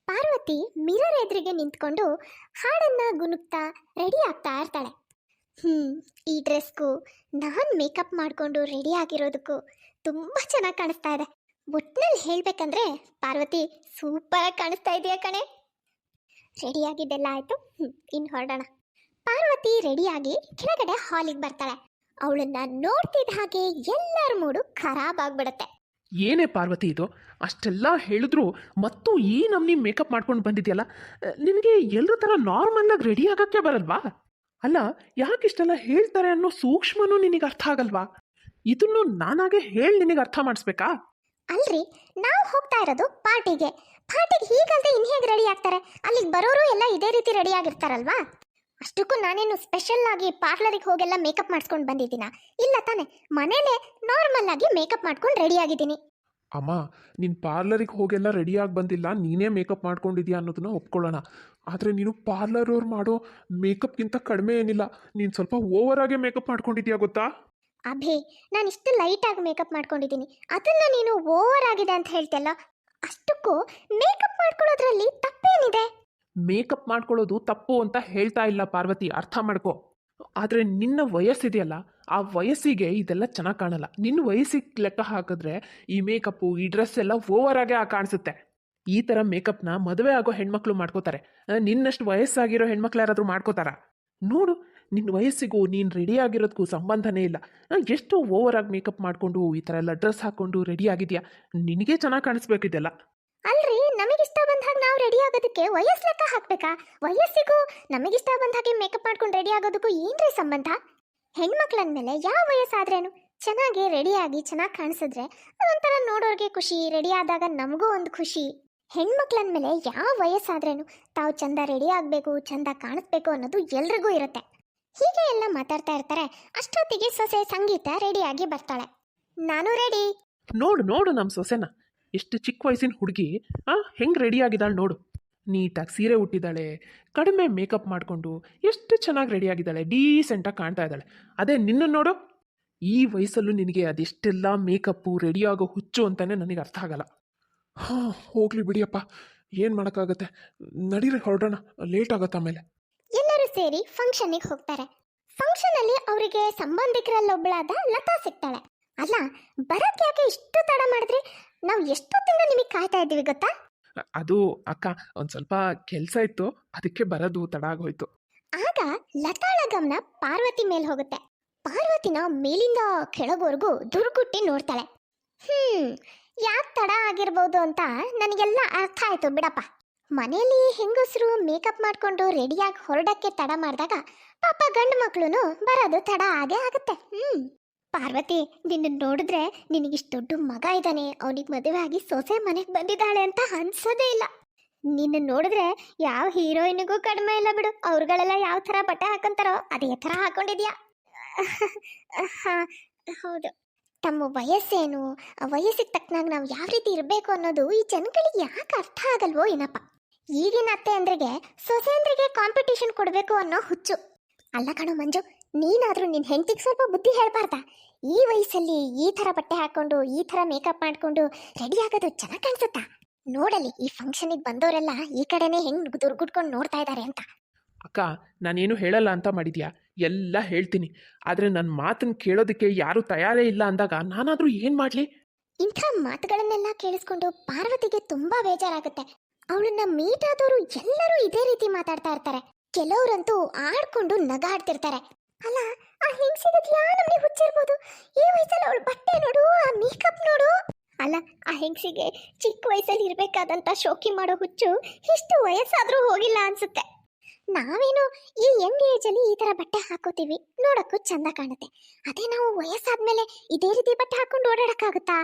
Parvati mirror ಎದುರಿಗೆ ನಿಂತ್ಕೊಂಡು ಹಾಡನ್ನ ಗುನುಗ್ತಾ ರೆಡಿ ಆಗ್ತಾ ಇರ್ತಾಳೆ. ಈ ಡ್ರೆಸ್ಗೂ ನಾನು ಮೇಕಪ್ ಮಾಡಿಕೊಂಡು ರೆಡಿ ಆಗಿರೋದಕ್ಕೂ ತುಂಬ ಚೆನ್ನಾಗಿ ಕಾಣಿಸ್ತಾ ಇದೆ. ಒಟ್ನಲ್ಲಿ ಹೇಳ್ಬೇಕಂದ್ರೆ ಪಾರ್ವತಿ ಸೂಪರಾಗಿ ಕಾಣಿಸ್ತಾ ಇದೆಯಾ ಕಣೆ. ರೆಡಿಯಾಗಿದ್ದೆಲ್ಲ ಆಯಿತು, ಇನ್ನು ಹೊರಡೋಣ. ಪಾರ್ವತಿ ರೆಡಿಯಾಗಿ ಕೆಳಗಡೆ ಹಾಲಿಗೆ ಬರ್ತಾಳೆ. ಅವಳನ್ನ ನೋಡ್ತಿದ್ದ ಹಾಗೆ ಎಲ್ಲರ ಮೂಡು ಖರಾಬ್ ಆಗ್ಬಿಡುತ್ತೆ. ಏನೇ ಪಾರ್ವತಿ ಇದು, ಅಷ್ಟೆಲ್ಲ ಹೇಳಿದ್ರು ಮತ್ತು ಈ ನಮ್ನಿ ಮೇಕಪ್ ಮಾಡ್ಕೊಂಡು ಬಂದಿದ್ಯಲ್ಲ, ನಿನಗೆ ಎಲ್ಲರ ಥರ ನಾರ್ಮಲ್ಲಾಗಿ ರೆಡಿ ಆಗೋಕ್ಕೆ ಬರಲ್ವಾ? ಅಲ್ಲ, ಯಾಕೆ ಇಷ್ಟೆಲ್ಲ ಹೇಳ್ತಾರೆ ಅನ್ನೋ ಸೂಕ್ಷ್ಮನೂ ನಿನಗೆ ಅರ್ಥ ಆಗಲ್ವಾ? ಇದನ್ನು ನಾನಾಗೆ ಹೇಳಿ ನಿನಗೆ ಅರ್ಥ ಮಾಡಿಸ್ಬೇಕಾ? ಅಲ್ರಿ, ನಾವು ಹೋಗ್ತಾ ಇರೋದು ಪಾರ್ಟಿಗೆ ಹೀಗಲ್ದೆ ಇನ್ನು ಹೇಗೆ ರೆಡಿ ಆಗ್ತಾರೆ? ಅಲ್ಲಿಗೆ ಬರೋರು ಎಲ್ಲ ಇದೇ ರೀತಿ ರೆಡಿ ಆಗಿರ್ತಾರಲ್ವಾ? ಅಷ್ಟಕ್ಕೂ ನಾನೇನು ಸ್ಪೆಷಲ್ ಆಗಿ ಪಾರ್ಲರಿಗೆ ಹೋಗೆಲ್ಲ ಮೇಕಪ್ ಮಾಡಿಸ್ಕೊಂಡು ಬಂದಿದ್ದೀನ? ಇಲ್ಲ ತಾನೆ, ಮನೇಲೆ ನಾರ್ಮಲ್ ಆಗಿ ಮೇಕಪ್ ಮಾಡ್ಕೊಂಡು ರೆಡಿ ಆಗಿದ್ದೀನಿ. ಅಮ್ಮ, ನೀನು ಪಾರ್ಲರಿಗೆ ಹೋಗೆಲ್ಲ ರೆಡಿಯಾಗಿ ಬಂದಿಲ್ಲ, ನೀನೇ ಮೇಕಪ್ ಮಾಡ್ಕೊಂಡಿದ್ಯಾ ಅನ್ನೋದನ್ನ ಒಪ್ಕೊಳ್ಳೋಣ. ಆದರೆ ನೀನು ಪಾರ್ಲರ್ ಮಾಡೋ ಮೇಕಪ್ಗಿಂತ ಕಡಿಮೆ ಏನಿಲ್ಲ, ನೀನು ಸ್ವಲ್ಪ ಓವರಾಗೆ ಮೇಕಪ್ ಮಾಡ್ಕೊಂಡಿದ್ಯಾ ಗೊತ್ತಾ? ಅಭಿ, ನಾನು ಇಷ್ಟು ಲೈಟಾಗಿ ಮೇಕಪ್ ಮಾಡ್ಕೊಂಡಿದ್ದೀನಿ, ಅದನ್ನು ನೀನು ಓವರ್ ಆಗಿದೆ ಅಂತ ಹೇಳ್ತಿಯಲ್ಲ. ಅಷ್ಟಕ್ಕೂ ಮೇಕಪ್ ಮಾಡ್ಕೊಳ್ಳೋದ್ರಲ್ಲಿ ತಪ್ಪೇನಿದೆ? ಮೇಕಪ್ ಮಾಡ್ಕೊಳ್ಳೋದು ತಪ್ಪು ಅಂತ ಹೇಳ್ತಾ ಇಲ್ಲ ಪಾರ್ವತಿ, ಅರ್ಥ ಮಾಡ್ಕೋ. ಆದರೆ ನಿನ್ನ ವಯಸ್ಸಿದೆಯಲ್ಲ, ಆ ವಯಸ್ಸಿಗೆ ಇದೆಲ್ಲ ಚೆನ್ನಾಗಿ ಕಾಣಲ್ಲ. ನಿನ್ನ ವಯಸ್ಸಿಗೆ ಲೆಕ್ಕ ಹಾಕಿದ್ರೆ ಈ ಮೇಕಪ್ಪು, ಈ ಡ್ರೆಸ್ ಎಲ್ಲ ಓವರಾಗೆ ಕಾಣಿಸುತ್ತೆ. ಈ ಥರ ಮೇಕಪ್ನ ಮದುವೆ ಆಗೋ ಹೆಣ್ಮಕ್ಳು ಮಾಡ್ಕೋತಾರೆ. ನಿನ್ನಷ್ಟು ವಯಸ್ಸಾಗಿರೋ ಹೆಣ್ಮಕ್ಳು ಯಾರಾದರೂ ಮಾಡ್ಕೋತಾರ? ನೋಡು, ನಿನ್ನ ವಯಸ್ಸಿಗೂ ನೀನು ರೆಡಿ ಆಗಿರೋದಕ್ಕೂ ಸಂಬಂಧನೇ ಇಲ್ಲ. ಎಷ್ಟು ಓವರಾಗಿ ಮೇಕಪ್ ಮಾಡಿಕೊಂಡು ಈ ಥರ ಎಲ್ಲ ಡ್ರೆಸ್ ಹಾಕ್ಕೊಂಡು ರೆಡಿ ಆಗಿದೆಯಾ, ನಿನಗೆ ಚೆನ್ನಾಗಿ ಕಾಣಿಸ್ಬೇಕಿದೆಲ್ಲ. ಅಲ್ರಿ, ನಮಗಿಷ್ಟ ಬಂದ ಹಾಗೆ ನಾವು ರೆಡಿ ಆಗೋದಕ್ಕೆ ವಯಸ್ಸು ಲೆಕ್ಕ ಹಾಕ್ಬೇಕಾ? ವಯಸ್ಸಿಗೂ ನಮಗಿಷ್ಟ ಬಂದ ಹಾಗೆ ಮೇಕಪ್ ಮಾಡ್ಕೊಂಡು ರೆಡಿ ಆಗೋದಕ್ಕೂ ಏನ್ರಿ ಸಂಬಂಧ? ಹೆಣ್ಮಕ್ಳಂದ್ಮೇಲೆ ಯಾವ ವಯಸ್ಸಾದ್ರೇನು ಚೆನ್ನಾಗಿ ರೆಡಿಯಾಗಿ ಚೆನ್ನಾಗಿ ಕಾಣಿಸಿದ್ರೆ ಅದೊಂಥರ ನೋಡೋರಿಗೆ ಖುಷಿ, ರೆಡಿ ಆದಾಗ ನಮಗೂ ಒಂದು ಖುಷಿ. ಹೆಣ್ಮಕ್ಳಂದ್ಮೇಲೆ ಯಾವ ವಯಸ್ಸಾದ್ರೇನು ತಾವು ಚಂದ ರೆಡಿ ಆಗಬೇಕು, ಚಂದ ಕಾಣಿಸ್ಬೇಕು ಅನ್ನೋದು ಎಲ್ರಿಗೂ ಇರುತ್ತೆ. ಹೀಗೆ ಎಲ್ಲ ಮಾತಾಡ್ತಾ ಇರ್ತಾರೆ. ಅಷ್ಟೊತ್ತಿಗೆ ಸೊಸೆ ಸಂಗೀತ ರೆಡಿಯಾಗಿ ಬರ್ತಾಳೆ. ನಾನು ರೆಡಿ. ನೋಡು ನೋಡು ನಮ್ಮ ಸೊಸೆನ, ಎಷ್ಟು ಚಿಕ್ಕ ವಯಸ್ಸಿನ ಹುಡುಗಿ ಹೆಂಗೆ ರೆಡಿ ಆಗಿದ್ದಾಳೆ ನೋಡು. ನೀಟಾಗಿ ಸೀರೆ ಉಟ್ಟಿದ್ದಾಳೆ, ಕಡಿಮೆ ಮೇಕಪ್ ಮಾಡಿಕೊಂಡು ಎಷ್ಟು ಚೆನ್ನಾಗಿ ರೆಡಿ ಆಗಿದ್ದಾಳೆ, ಡೀಸೆಂಟಾಗಿ ಕಾಣ್ತಾ ಇದ್ದಾಳೆ. ಅದೇ ನಿನ್ನ ನೋಡು, ಈ ವಯಸ್ಸಲ್ಲೂ ನಿನಗೆ ಅದೆಷ್ಟೆಲ್ಲ ಮೇಕಪ್ಪು ರೆಡಿ ಆಗೋ ಹುಚ್ಚು ಅಂತಲೇ ನನಗೆ ಅರ್ಥ ಆಗಲ್ಲ. ಹೋಗ್ಲಿ ಬಿಡಿಯಪ್ಪ, ಏನು ಮಾಡೋಕ್ಕಾಗತ್ತೆ. ನಡೀರಿ ಹೊರಡೋಣ, ಲೇಟ್ ಆಗುತ್ತೆ ಆಮೇಲೆ. ಎಲ್ಲರೂ ಸೇರಿ ಫಂಕ್ಷನ್ನಿಗೆ ಹೋಗ್ತಾರೆ. ಫಂಕ್ಷನಲ್ಲಿ ಅವರಿಗೆ ಸಂಬಂಧಿಕರಲ್ಲೊಬ್ಬಳಾದ ಲತಾ ಸಿಗ್ತಾಳೆ. ಅಲ್ಲ, ಬರಕ್ಕೆ ಯಾಕೆ ಇಷ್ಟು ತಡ ಮಾಡಿದ್ರಿ? ನಾವು ಎಷ್ಟೊತ್ತಿಂದ ನಿಮಗೆ ಕಾಯ್ತಾ ಇದ್ದೀವಿ ಗೊತ್ತಾ? ಅದು ಅಕ್ಕ, ಒಂದು ಸ್ವಲ್ಪ ಕೆಲಸ ಇತ್ತು, ಅದಕ್ಕೆ ಬರೋದು ತಡ ಆಗೋಯ್ತು. ಆಗ ಲತಾಳ ಗಮನ ಪಾರ್ವತಿ ಮೇಲೆ ಹೋಗುತ್ತೆ. ಪಾರ್ವತಿನ ಮೇಲಿಂದ ಕೆಳಗೋರ್ಗೂ ದುರ್ಗುಟ್ಟಿ ನೋಡ್ತಾಳೆ. ಯಾಕೆ ತಡ ಆಗಿರ್ಬೋದು ಅಂತ ನನಗೆಲ್ಲ ಅರ್ಥ ಆಯ್ತು ಬಿಡಪ್ಪ. ಮನೆಯಲ್ಲಿ ಹೆಂಗಸರು ಮೇಕಪ್ ಮಾಡ್ಕೊಂಡು ರೆಡಿಯಾಗಿ ಹೊರಡಕ್ಕೆ ತಡ ಮಾಡಿದಾಗ ಪಾಪ ಗಂಡು ಮಕ್ಕಳು ಬರೋದು ತಡ ಆಗೇ ಆಗುತ್ತೆ. ಪಾರ್ವತಿ, ನಿನ್ನ ನೋಡಿದ್ರೆ ನಿನಗಿಷ್ಟು ದೊಡ್ಡ ಮಗ ಇದ್ದಾನೆ, ಅವನಿಗೆ ಮದುವೆ ಆಗಿ ಸೊಸೆ ಮನೆಗೆ ಬಂದಿದ್ದಾಳೆ ಅಂತ ಅನ್ಸೋದೇ ಇಲ್ಲ. ನಿನ್ನ ನೋಡಿದ್ರೆ ಯಾವ ಹೀರೋಯಿನಿಗೂ ಕಡಿಮೆ ಇಲ್ಲ ಬಿಡು. ಅವ್ರುಗಳೆಲ್ಲ ಯಾವ ಥರ ಬಟ್ಟೆ ಹಾಕೊಂತಾರೋ ಅದೇ ಥರ ಹಾಕೊಂಡಿದ್ಯಾ. ಹೌದು, ತಮ್ಮ ವಯಸ್ಸೇನು, ಆ ವಯಸ್ಸಿಗೆ ತಕ್ಕನಾಗ ನಾವು ಯಾವ ರೀತಿ ಇರಬೇಕು ಅನ್ನೋದು ಈ ಜನಗಳಿಗೆ ಯಾಕೆ ಅರ್ಥ ಆಗಲ್ವೋ ಏನಪ್ಪ. ಈಗಿನ ಅತ್ತೆ ಅಂದ್ರಿಗೆ ಸೊಸೆಂದ್ರಿಗೆ ಕಾಂಪಿಟೇಷನ್ ಕೊಡಬೇಕು ಅನ್ನೋ ಹುಚ್ಚು. ಅಲ್ಲ ಕಣೋ ಮಂಜು, ನೀನಾದರೂ ನಿನ್ನ ಹೆಂಡತಿಗೆ ಸ್ವಲ್ಪ ಬುದ್ಧಿ ಹೇಳ್ಬಾರ್ದಾ? ಈ ವಯಸ್ಸಲ್ಲಿ ಈ ಥರ ಬಟ್ಟೆ ಹಾಕ್ಕೊಂಡು ಈ ಥರ ಮೇಕಪ್ ಮಾಡಿಕೊಂಡು ರೆಡಿ ಆಗೋದು ಚೆನ್ನಾಗಿ ಕಾಣಿಸುತ್ತಾ? ನೋಡಲಿ, ಈ ಫಂಕ್ಷನಿಗೆ ಬಂದವರೆಲ್ಲ ಈ ಕಡೆನೇ ಹೆಂಗೆ ದುರ್ಗುಟ್ಕೊಂಡು ನೋಡ್ತಾ ಇದ್ದಾರೆ ಅಂತ. ಅಕ್ಕ, ನಾನೇನು ಹೇಳಲ್ಲ ಅಂತ ಮಾಡಿದ್ಯಾ? ಎಲ್ಲ ಹೇಳ್ತೀನಿ. ಆದರೆ ನನ್ನ ಮಾತನ್ನು ಕೇಳೋದಕ್ಕೆ ಯಾರೂ ತಯಾರೇ ಇಲ್ಲ ಅಂದಾಗ ನಾನಾದರೂ ಏನು ಮಾಡಲಿ? ಇಂಥ ಮಾತುಗಳನ್ನೆಲ್ಲ ಕೇಳಿಸ್ಕೊಂಡು ಪಾರ್ವತಿಗೆ ತುಂಬ ಬೇಜಾರಾಗುತ್ತೆ. ಅವಳನ್ನ ಮೀಟ್ ಆದವರು ಎಲ್ಲರೂ ಇದೇ ರೀತಿ ಮಾತಾಡ್ತಾ ಇರ್ತಾರೆ. ಕೆಲವರಂತೂ ಆಡ್ಕೊಂಡು ನಗಾಡ್ತಿರ್ತಾರೆ. ಅಲ್ಲ, ಆ ಹೆಂಗಸಿಗೆ ಯಾವ ನಮಗೆ ಹುಚ್ಚಿರ್ಬೋದು? ಈ ವಯಸ್ಸಲ್ಲಿ ಅವಳ ಬಟ್ಟೆ ನೋಡು, ಆ ಮೇಕಪ್ ನೋಡು. ಅಲ್ಲ, ಆ ಹೆಂಗಸಿಗೆ ಚಿಕ್ಕ ವಯಸ್ಸಲ್ಲಿ ಇರಬೇಕಾದಂಥ ಶೋಕಿ ಮಾಡೋ ಹುಚ್ಚು ಇಷ್ಟು ವಯಸ್ಸಾದರೂ ಹೋಗಿಲ್ಲ ಅನ್ಸುತ್ತೆ. ನಾವೇನು ಈ ಯಂಗ್ ಏಜಲ್ಲಿ ಈ ಥರ ಬಟ್ಟೆ ಹಾಕೋತೀವಿ, ನೋಡೋಕ್ಕೂ ಚಂದ ಕಾಣುತ್ತೆ. ಅದೇ ನಾವು ವಯಸ್ಸಾದ್ಮೇಲೆ ಇದೇ ರೀತಿ ಬಟ್ಟೆ ಹಾಕೊಂಡು ಓಡಾಡೋಕ್ಕಾಗುತ್ತಾ?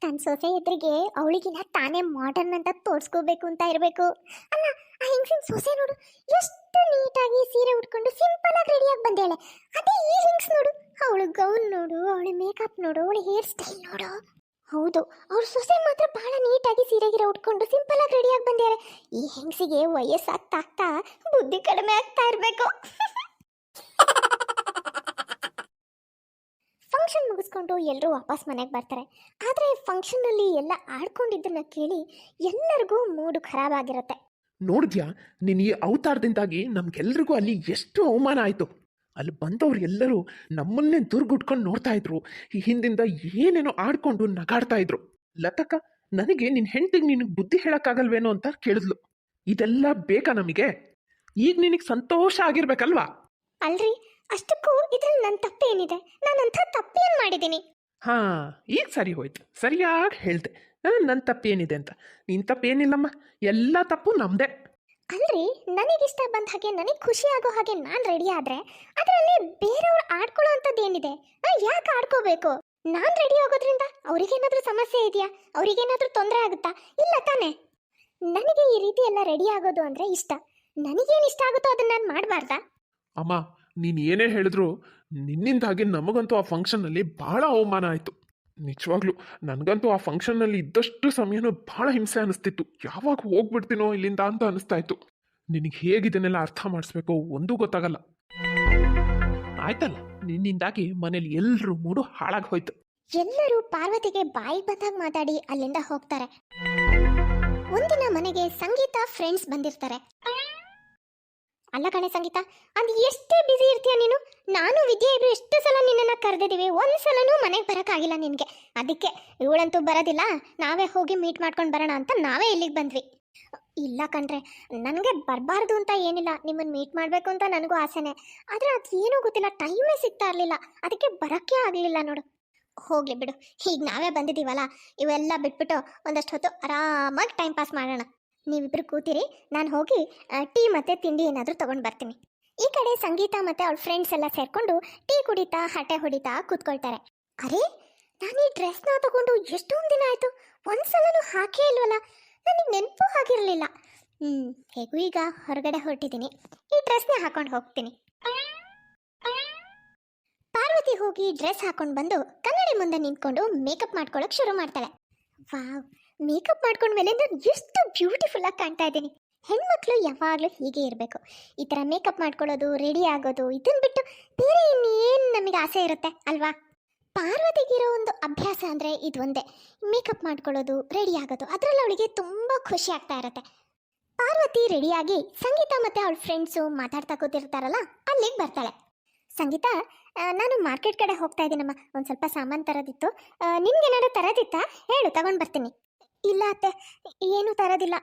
ತನ್ನ ಸೊಸೆ ಎದುರಿಗೆ ಅವಳಿಗಿನ ತಾನೇ ಮಾಡರ್ನ್ ಅಂತ ತೋರಿಸ್ಕೋಬೇಕು ಅಂತ ಇರಬೇಕು. ಅಲ್ಲ, ಆ ಹೆಂಗಸಿನ ಸೊಸೆ ನೋಡು, ಎಷ್ಟು ನೀಟಾಗಿ ಸೀರೆ ಉಟ್ಕೊಂಡು ಸಿಂಪಲ್ ಆಗಿ ರೆಡಿಯಾಗಿ ಬಂದೇಳೆ. ಅದೇ ಈ ಹೆಂಗ್ಸ್ ನೋಡು, ಅವಳು ಗೌನ್ ನೋಡು, ಅವಳ ಮೇಕಪ್ ನೋಡು, ಅವಳ ಹೇರ್ ಸ್ಟೈಲ್ ನೋಡು. ಹೌದು, ಅವ್ರ ಸೊಸೆ ಮಾತ್ರ ಬಹಳ ನೀಟಾಗಿ ಸೀರೆಗಿರೆ ಉಟ್ಕೊಂಡು ಸಿಂಪಲ್ ಆಗಿ ರೆಡಿಯಾಗಿ ಬಂದಿದ್ದಾರೆ. ಈ ಹೆಂಗಸಿಗೆ ವಯಸ್ಸಾಗ್ತಾ ಆಗ್ತಾ ಬುದ್ಧಿ ಕಡಿಮೆ ಆಗ್ತಾ ಇರಬೇಕು. ಫಂಕ್ಷನ್ ಮುಗಿಸ್ಕೊಂಡು ಎಲ್ಲರೂ ವಾಪಸ್ ಮನೆಗೆ ಬರ್ತಾರೆ. ಆದರೆ ಫಂಕ್ಷನ್ನಲ್ಲಿ ಎಲ್ಲ ಆಡ್ಕೊಂಡಿದ್ದನ್ನ ಕೇಳಿ ಎಲ್ಲರಿಗೂ ಮೂಡು ಖರಾಬ್ ಆಗಿರುತ್ತೆ. ನೋಡಿದ್ಯಾ, ನೀನು ಈ ಅವತಾರದಿಂದಾಗಿ ನಮ್ಗೆಲ್ರಿಗೂ ಅಲ್ಲಿ ಎಷ್ಟು ಅವಮಾನ ಆಯಿತು. ಅಲ್ಲಿ ಬಂದವ್ರು ಎಲ್ಲರೂ ನಮ್ಮನ್ನೇ ದುರ್ಗುಟ್ಕೊಂಡು ನೋಡ್ತಾ ಇದ್ರು. ಈ ಹಿಂದಿಂದ ಏನೇನೋ ಆಡ್ಕೊಂಡು ನಗಾಡ್ತಾ ಇದ್ರು. ಲತಕ್ಕ ನನಗೆ ನಿನ್ನ ಹೆಂಡತಿಗೆ ನಿನಗೆ ಬುದ್ಧಿ ಹೇಳೋಕ್ಕಾಗಲ್ವೇನೋ ಅಂತ ಕೇಳಿದ್ಲು. ಇದೆಲ್ಲ ಬೇಕಾ ನಮಗೆ? ಈಗ ನಿನಗೆ ಸಂತೋಷ ಆಗಿರ್ಬೇಕಲ್ವಾ? ಅಲ್ರಿ, ಅಷ್ಟಕ್ಕೂ ಇದ್ರಲ್ಲಿ ನನ್ನ ತಪ್ಪೇನಿದೆ? ನಾನಂಥ ತಪ್ಪೇನು ಮಾಡಿದ್ದೀನಿ? ಹಾ, ಈಗ ಸರಿ ಹೋಯ್ತು. ಸರಿಯಾಗಿ ಹೇಳ್ದೆ. ನನ್ನ ತಪ್ಪೇನಿದೆ ಅಂತ. ನಿನ್ನ ತಪ್ಪೇನಿಲ್ಲಮ್ಮ, ಎಲ್ಲ ತಪ್ಪು ನಮ್ಮದೇ. ಅಲ್ರಿ, ನನಗಿಷ್ಟ ಬಂದ ಹಾಗೆ ನನಗೆ ಖುಷಿ ಆಗೋ ಹಾಗೆ ನಾನು ರೆಡಿ ಆದ್ರೆ ಅದರಲ್ಲಿ ಬೇರೆಯವ್ರು ಆಡ್ಕೊಳ್ಳೋ ಅಂಥದ್ದು ಏನಿದೆ? ಯಾಕೆ ಆಡ್ಕೋಬೇಕು? ನಾನು ರೆಡಿ ಆಗೋದ್ರಿಂದ ಅವ್ರಿಗೇನಾದ್ರೂ ಸಮಸ್ಯೆ ಇದೆಯಾ? ಅವ್ರಿಗೇನಾದ್ರೂ ತೊಂದರೆ ಆಗುತ್ತಾ? ಇಲ್ಲ ತಾನೇ. ನನಗೆ ಈ ರೀತಿ ಎಲ್ಲ ರೆಡಿ ಆಗೋದು ಅಂದ್ರೆ ಇಷ್ಟ. ನನಗೇನು ಇಷ್ಟ ಆಗುತ್ತೋ ಅದನ್ನ ನಾನು ಮಾಡಬಾರ್ದಾ? ಅಮ್ಮ, ನೀನು ಏನೇ ಹೇಳಿದ್ರು ನಿನ್ನಿಂದಾಗಿ ನಮಗಂತೂ ಆ ಫಂಕ್ಷನ್ನಲ್ಲಿ ಭಾಳ ಅವಮಾನ ಆಯಿತು. ನಿಜವಾಗ್ಲೂ ನನಗಂತೂ ಆ ಫಂಕ್ಷನ್ನಲ್ಲಿ ಇದ್ದಷ್ಟು ಸಮಯನೂ ಭಾಳ ಹಿಂಸೆ ಅನ್ನಿಸ್ತಿತ್ತು. ಯಾವಾಗ ಹೋಗ್ಬಿಡ್ತೀನೋ ಇಲ್ಲಿಂದ ಅಂತ ಅನ್ನಿಸ್ತಾ ಇತ್ತು. ನಿನಗೆ ಹೇಗಿದನ್ನೆಲ್ಲ ಅರ್ಥ ಮಾಡಿಸ್ಬೇಕು ಒಂದೂ ಗೊತ್ತಾಗಲ್ಲ. ಆಯ್ತಲ್ಲ, ನಿನ್ನಿಂದಾಗಿ ಮನೇಲಿ ಎಲ್ಲರೂ ಮೂಡು ಹಾಳಾಗಿ ಹೋಯ್ತು. ಎಲ್ಲರೂ ಪಾರ್ವತಿಗೆ ಬಾಯಿ ಬಂದಾಗ ಮಾತಾಡಿ ಅಲ್ಲಿಂದ ಹೋಗ್ತಾರೆ. ಒಂದಿನ ಮನೆಗೆ ಸಂಗೀತ ಫ್ರೆಂಡ್ಸ್ ಬಂದಿರ್ತಾರೆ. ಅಲ್ಲ ಕಣೆ ಸಂಗೀತ, ಅದು ಎಷ್ಟೇ ಬ್ಯುಸಿ ಇರ್ತೀಯ ನೀನು. ನಾನು ವಿದ್ಯೆ ಇಬ್ರು ಎಷ್ಟು ಸಲ ನಿನ್ನನ್ನು ಕರೆದಿದ್ದೀವಿ, ಒಂದ್ಸಲನೂ ಮನೆಗೆ ಬರೋಕ್ಕಾಗಿಲ್ಲ ನಿನಗೆ. ಅದಕ್ಕೆ ಇವಳಂತೂ ಬರೋದಿಲ್ಲ, ನಾವೇ ಹೋಗಿ ಮೀಟ್ ಮಾಡ್ಕೊಂಡು ಬರೋಣ ಅಂತ ನಾವೇ ಇಲ್ಲಿಗೆ ಬಂದ್ವಿ. ಇಲ್ಲ ಕಣ್ರೆ, ನನಗೆ ಬರಬಾರ್ದು ಅಂತ ಏನಿಲ್ಲ, ನಿಮ್ಮನ್ನು ಮೀಟ್ ಮಾಡಬೇಕು ಅಂತ ನನಗೂ ಆಸೆನೇ. ಆದರೆ ಅದು ಏನೂ ಗೊತ್ತಿಲ್ಲ, ಟೈಮೇ ಸಿಗ್ತಾ ಇರಲಿಲ್ಲ, ಅದಕ್ಕೆ ಬರೋಕ್ಕೆ ಆಗಲಿಲ್ಲ ನೋಡು. ಹೋಗಲಿ ಬಿಡು, ಈಗ ನಾವೇ ಬಂದಿದ್ದೀವಲ್ಲ, ಇವೆಲ್ಲ ಬಿಟ್ಬಿಟ್ಟು ಒಂದಷ್ಟು ಹೊತ್ತು ಆರಾಮಾಗಿ ಟೈಮ್ ಪಾಸ್ ಮಾಡೋಣ. ನೀವಿಬ್ರು ಕೂತಿರಿ, ನಾನು ಹೋಗಿ ಟೀ ಮತ್ತು ತಿಂಡಿ ಏನಾದರೂ ತೊಗೊಂಡು ಬರ್ತೀನಿ. ಈ ಕಡೆ ಸಂಗೀತ ಮತ್ತು ಅವಳ ಫ್ರೆಂಡ್ಸ್ ಎಲ್ಲ ಸೇರಿಕೊಂಡು ಟೀ ಕುಡಿತಾ ಹಟೆ ಹೊಡಿತಾ ಕೂತ್ಕೊಳ್ತಾರೆ. ಅರೆ, ನಾನು ಈ ಡ್ರೆಸ್ನ ತಗೊಂಡು ಎಷ್ಟೊಂದು ದಿನ ಆಯಿತು, ಒಂದ್ಸಲನೂ ಹಾಕೇ ಇಲ್ವಲ್ಲ, ನನಗೆ ನೆನಪು ಆಗಿರಲಿಲ್ಲ. ಹೇಗೂ ಈಗ ಹೊರಗಡೆ ಹೊರಟಿದ್ದೀನಿ, ಈ ಡ್ರೆಸ್ನ ಹಾಕೊಂಡು ಹೋಗ್ತೀನಿ. ಪಾರ್ವತಿ ಹೋಗಿ ಡ್ರೆಸ್ ಹಾಕೊಂಡು ಬಂದು ಕನ್ನಡಿ ಮುಂದೆ ನಿಂತ್ಕೊಂಡು ಮೇಕಪ್ ಮಾಡ್ಕೊಳ್ಳೋಕೆ ಶುರು ಮಾಡ್ತಾಳೆ. ವಾವ್, ಮೇಕಪ್ ಮಾಡ್ಕೊಂಡ್ಮೇಲೆ ನಾನು ಎಷ್ಟು ಬ್ಯೂಟಿಫುಲ್ ಆಗಿ ಕಾಣ್ತಾ ಇದ್ದೀನಿ. ಹೆಣ್ಮಕ್ಳು ಯಾವಾಗಲೂ ಹೀಗೆ ಇರಬೇಕು. ಈ ಥರ ಮೇಕಪ್ ಮಾಡ್ಕೊಳ್ಳೋದು, ರೆಡಿ ಆಗೋದು, ಇದನ್ನು ಬಿಟ್ಟು ಬೇರೆ ಇನ್ನೇನು ನಮಗೆ ಆಸೆ ಇರುತ್ತೆ ಅಲ್ವಾ? ಪಾರ್ವತಿಗಿರೋ ಒಂದು ಅಭ್ಯಾಸ ಅಂದರೆ ಇದು ಒಂದೇ, ಮೇಕಪ್ ಮಾಡ್ಕೊಳ್ಳೋದು, ರೆಡಿ ಆಗೋದು. ಅದರಲ್ಲಿ ಅವಳಿಗೆ ತುಂಬ ಖುಷಿ ಆಗ್ತಾ ಇರುತ್ತೆ. ಪಾರ್ವತಿ ರೆಡಿಯಾಗಿ ಸಂಗೀತ ಮತ್ತು ಅವಳ ಫ್ರೆಂಡ್ಸು ಮಾತಾಡ್ತಾ ಕೂತಿರ್ತಾರಲ್ಲ, ಅಲ್ಲಿಗೆ ಬರ್ತಾಳೆ. ಸಂಗೀತ, ನಾನು ಮಾರ್ಕೆಟ್ ಕಡೆ ಹೋಗ್ತಾ ಇದ್ದೀನಮ್ಮ, ಒಂದು ಸ್ವಲ್ಪ ಸಾಮಾನು ತರೋದಿತ್ತು. ನಿನ್ಗೇನಾದ್ರು ತರೋದಿತ್ತಾ? ಹೇಳು, ತಗೊಂಡು ಬರ್ತೀನಿ. ಇಲ್ಲ ಅತ್ತೆ, ಏನೂ ತರೋದಿಲ್ಲ.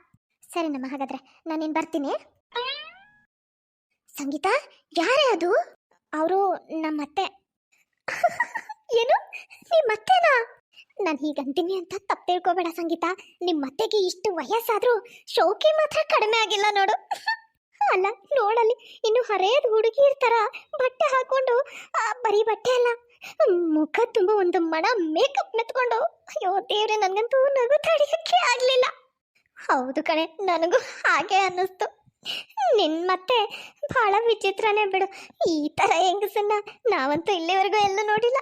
ಸರಿನಮ್ಮ, ಹಾಗಾದ್ರೆ ನಾನೇನು ಬರ್ತೀನಿ. ಸಂಗೀತ, ಯಾರೇ ಅದು? ಅವರು ನಮ್ಮತ್ತೆ. ಏನು, ನಿಮ್ಮತ್ತೆನಾ? ನಾನು ಹೀಗಂತೀನಿ ಅಂತ ತಪ್ಪು ತಿಳ್ಕೊಬೇಡ ಸಂಗೀತ. ನಿಮ್ಮತ್ತೆಗೆ ಇಷ್ಟು ವಯಸ್ಸಾದರೂ ಶೋಕಿ ಮಾತ್ರ ಕಡಿಮೆ ಆಗಿಲ್ಲ ನೋಡು. ಅಲ್ಲ ನೋಡಲ್ಲಿ, ಇನ್ನು ಹರೇದು ಹುಡುಗಿರ್ ಥರ ಬಟ್ಟೆ ಹಾಕೊಂಡು, ಬರೀ ಬಟ್ಟೆ ಅಲ್ಲ, ಮುಖ ತುಂಬ ಒಂದು ಮಣ ಮೇಕಪ್ ಮೆತ್ಕೊಂಡು, ಅಯ್ಯೋ ದೇವ್ರೆ, ನನಗಂತೂ ನಗು ತಡೆಯೋಕ್ಕೆ ಆಗಲಿಲ್ಲ. ಹೌದು ಕಣೆ, ನನಗೂ ಹಾಗೆ ಅನ್ನಿಸ್ತು. ನಿನ್ನ ಮತ್ತೆ ಭಾಳ ವಿಚಿತ್ರನೇ ಬಿಡು. ಈ ಥರ ಹೆಂಗಸನ್ನ ನಾವಂತೂ ಇಲ್ಲಿವರೆಗೂ ಎಲ್ಲೂ ನೋಡಿಲ್ಲ.